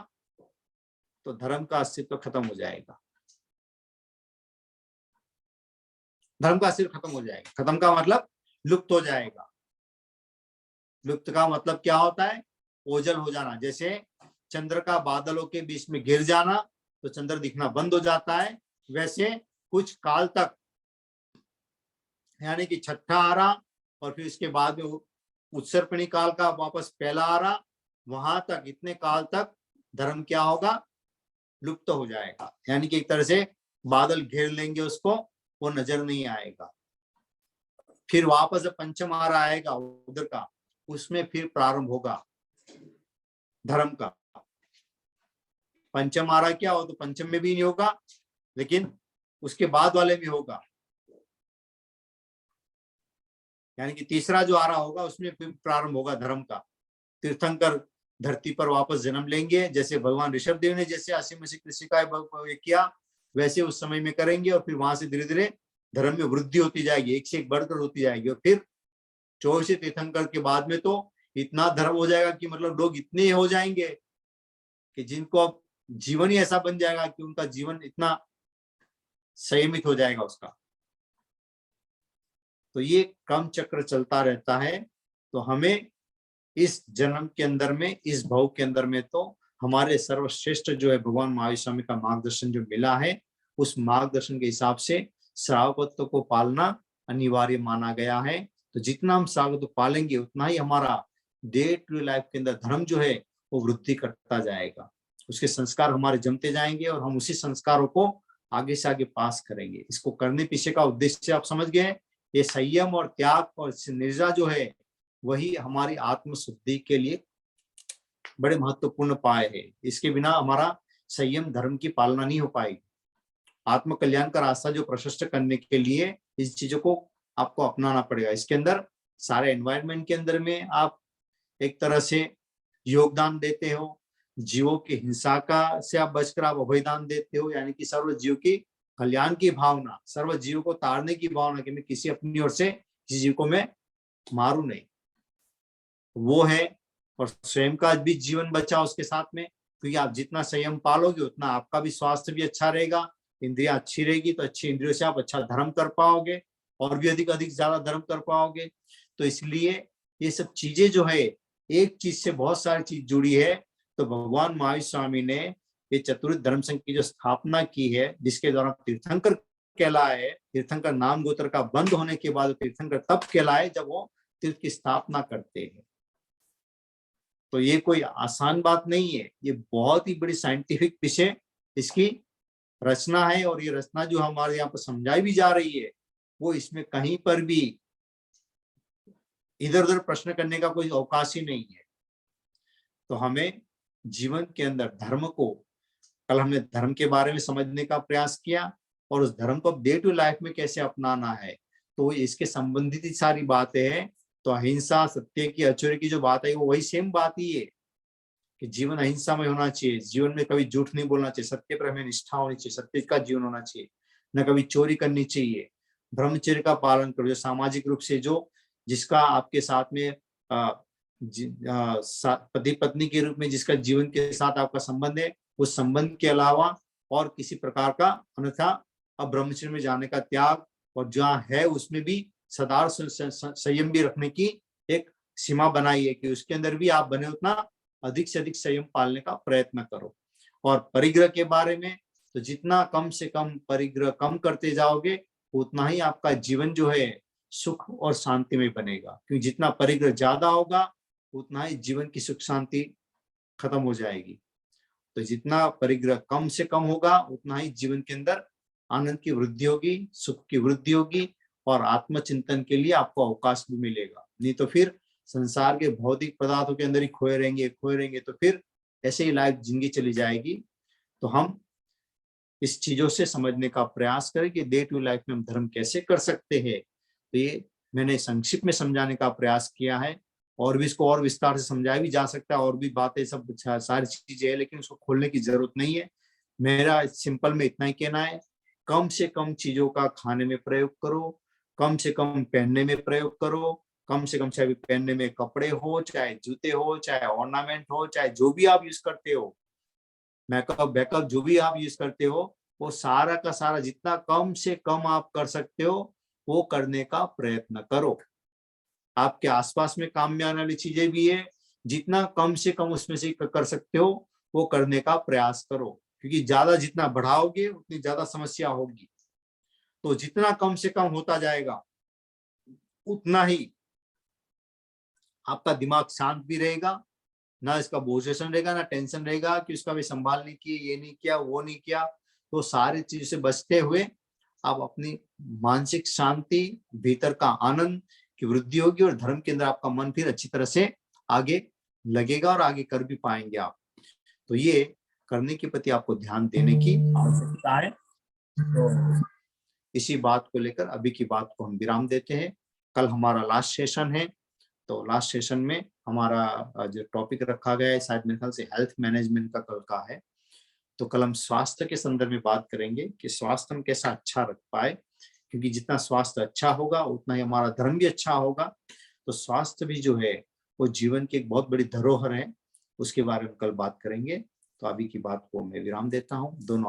तो धर्म का अस्तित्व खत्म हो जाएगा, धर्म का अस्तित्व खत्म हो जाएगा। खत्म का मतलब लुप्त हो जाएगा। लुप्त का मतलब क्या होता है? ओझल हो जाना। जैसे चंद्र का बादलों के बीच में गिर जाना तो चंद्र दिखना बंद हो जाता है, वैसे कुछ काल तक, यानी कि छठा आरा और फिर इसके बाद में उत्सर्पणी काल का वापस पहला आरा, वहां तक इतने काल तक धर्म क्या होगा? लुप्त हो जाएगा। यानी कि एक तरह से बादल घेर लेंगे उसको, वो नजर नहीं आएगा। फिर वापस पंचम आरा आएगा उधर का, उसमें फिर प्रारंभ होगा धर्म का। पंचम आरा क्या हो तो पंचम में भी नहीं होगा, लेकिन उसके बाद वाले में होगा। यानी कि तीसरा जो आरा होगा उसमें फिर प्रारंभ होगा धर्म का। तीर्थंकर धरती पर वापस जन्म लेंगे, जैसे भगवान ऋषभ देव ने जैसे असीम मसीह कृषि का किया, वैसे उस समय में करेंगे। और फिर वहां से धीरे धीरे धर्म में वृद्धि होती जाएगी, एक से एक बढ़कर होती जाएगी। और फिर 24 तीर्थंकर के बाद में तो इतना धर्म हो जाएगा कि मतलब लोग इतने हो जाएंगे कि जिनको अब जीवन ही ऐसा बन जाएगा कि उनका जीवन इतना संयमित हो जाएगा उसका। तो ये क्रम चक्र चलता रहता है। तो हमें इस जन्म के अंदर में, इस भव के अंदर में तो हमारे सर्वश्रेष्ठ जो है भगवान महावीर स्वामी का मार्गदर्शन जो मिला है, उस मार्गदर्शन के हिसाब से श्रावकत्व को पालना अनिवार्य माना गया है। तो जितना हम श्रावकत्व पालेंगे उतना ही हमारा डे टू डे लाइफ के अंदर धर्म जो है वो वृद्धि करता जाएगा। उसके संस्कार हमारे जमते जाएंगे और हम उसी संस्कारों को आगे से आगे पास करेंगे। इसको करने पीछे का उद्देश्य आप समझ गए। ये संयम और त्याग और निर्जा जो है वही हमारी आत्म शुद्धि के लिए बड़े महत्वपूर्ण उपाय है। इसके बिना हमारा संयम धर्म की पालना नहीं हो पाएगी। आत्म कल्याण का रास्ता जो प्रशस्त करने के लिए इस चीजों को आपको अपनाना पड़ेगा। इसके अंदर सारे एनवायरनमेंट के अंदर में आप एक तरह से योगदान देते हो। जीवों की हिंसा का से आप बचकर आप अभयदान देते हो, यानी कि सर्व जीव की कल्याण की भावना, सर्व जीव को तारने की भावना कि मैं किसी अपनी ओर से किसी जीव को मैं मारू नहीं, वो है। और स्वयं का भी जीवन बचा उसके साथ में, क्योंकि आप जितना संयम पालोगे उतना आपका भी स्वास्थ्य भी अच्छा रहेगा। इंद्रिया अच्छी रहेगी तो अच्छी इंद्रियों से आप अच्छा धर्म कर पाओगे और भी अधिक अधिक ज्यादा धर्म कर पाओगे। तो इसलिए ये सब चीजें जो है, एक चीज से बहुत सारी चीज जुड़ी है। तो भगवान महावीर स्वामी ने ये चतुर्थ धर्म संघ की जो स्थापना की है, जिसके द्वारा तीर्थंकर कहलाए, तीर्थंकर नाम गोत्र का बंद होने के बाद तीर्थंकर तब कहलाए जब वो तीर्थ की स्थापना करते हैं। तो ये कोई आसान बात नहीं है, ये बहुत ही बड़ी साइंटिफिक विषय इसकी रचना है। और ये रचना जो हमारे यहाँ पर समझाई भी जा रही है, वो इसमें कहीं पर भी इधर उधर प्रश्न करने का कोई अवकाश ही नहीं है। तो हमें जीवन के अंदर धर्म को, कल हमने धर्म के बारे में समझने का प्रयास किया और उस धर्म को डे टू लाइफ में कैसे अपनाना है, तो इसके संबंधित ही सारी बातें हैं। तो अहिंसा, सत्य की, अचूर्य की जो बात है वो वही सेम बात ही है कि जीवन अहिंसा में होना चाहिए। जीवन में कभी झूठ नहीं बोलना चाहिए, सत्य पर हमें निष्ठा होनी चाहिए, सत्य का जीवन होना चाहिए, न कभी चोरी करनी चाहिए। ब्रह्मचर्य का पालन करो, जो सामाजिक रूप से जो जिसका आपके साथ में पति पत्नी के रूप में जिसका जीवन के साथ आपका संबंध है, उस संबंध के अलावा और किसी प्रकार का अन्यथा अब ब्रह्मचर्य में जाने का त्याग, और जहाँ है उसमें भी सदा संयम भी रखने की एक सीमा बनाई है कि उसके अंदर भी आप बने उतना अधिक से अधिक संयम पालने का प्रयत्न करो। और परिग्रह के बारे में, तो जितना कम से कम परिग्रह कम करते जाओगे उतना ही आपका जीवन जो है सुख और शांति में बनेगा, क्योंकि जितना परिग्रह ज्यादा होगा उतना ही जीवन की सुख शांति खत्म हो जाएगी। तो जितना परिग्रह कम से कम होगा उतना ही जीवन के अंदर आनंद की वृद्धि होगी, सुख की वृद्धि होगी और आत्मचिंतन के लिए आपको अवकाश भी मिलेगा। नहीं तो फिर संसार के भौतिक पदार्थों के अंदर ही खोए रहेंगे तो फिर ऐसे ही लाइफ जिंदगी चली जाएगी। तो हम इस चीजों से समझने का प्रयास करें कि डे टू लाइफ में हम धर्म कैसे कर सकते हैं। तो ये मैंने संक्षिप्त में समझाने का प्रयास किया है, और भी इसको और विस्तार से समझाया भी जा सकता है, और भी बातें सब सारी चीजें है, लेकिन उसको खोलने की जरूरत नहीं है। मेरा सिंपल में इतना ही कहना है, कम से कम चीजों का खाने में प्रयोग करो, कम से कम पहनने में प्रयोग करो, कम से कम चाहे पहनने में कपड़े हो, चाहे जूते हो, चाहे ऑर्नामेंट हो, चाहे जो भी आप यूज करते हो, मेकअप बैकअप जो भी आप यूज करते हो, वो सारा का सारा जितना कम से कम आप कर सकते हो वो करने का प्रयत्न करो। आपके आसपास में काम में आने वाली चीजें भी है, जितना कम से कम उसमें से कर सकते हो वो करने का प्रयास करो, क्योंकि ज्यादा जितना बढ़ाओगे उतनी ज्यादा समस्या होगी। तो जितना कम से कम होता जाएगा उतना ही आपका दिमाग शांत भी रहेगा, ना इसका बोझेशन रहेगा, ना टेंशन रहेगा कि उसका भी संभाल नहीं किया, ये नहीं किया, वो नहीं किया। तो सारी चीज से बचते हुए आप अपनी मानसिक शांति, भीतर का आनंद की वृद्धि होगी और धर्म के अंदर आपका मन फिर अच्छी तरह से आगे लगेगा और आगे कर भी पाएंगे आप। तो ये करने के प्रति आपको ध्यान देने की आवश्यकता है। तो इसी बात को लेकर अभी की बात को हम विराम देते हैं। कल हमारा लास्ट सेशन है, तो लास्ट सेशन में हमारा जो टॉपिक रखा गया है शायद मेरे ख्याल से हेल्थ मैनेजमेंट का कल का है। तो कल हम स्वास्थ्य के संदर्भ में बात करेंगे कि स्वास्थ्य हम कैसा अच्छा रख पाए, क्योंकि जितना स्वास्थ्य अच्छा होगा उतना ही हमारा धर्म भी अच्छा होगा। तो स्वास्थ्य भी जो है वो जीवन की एक बहुत बड़ी धरोहर है, उसके बारे में कल बात करेंगे। तो अभी की बात को मैं विराम देता हूँ। दोनों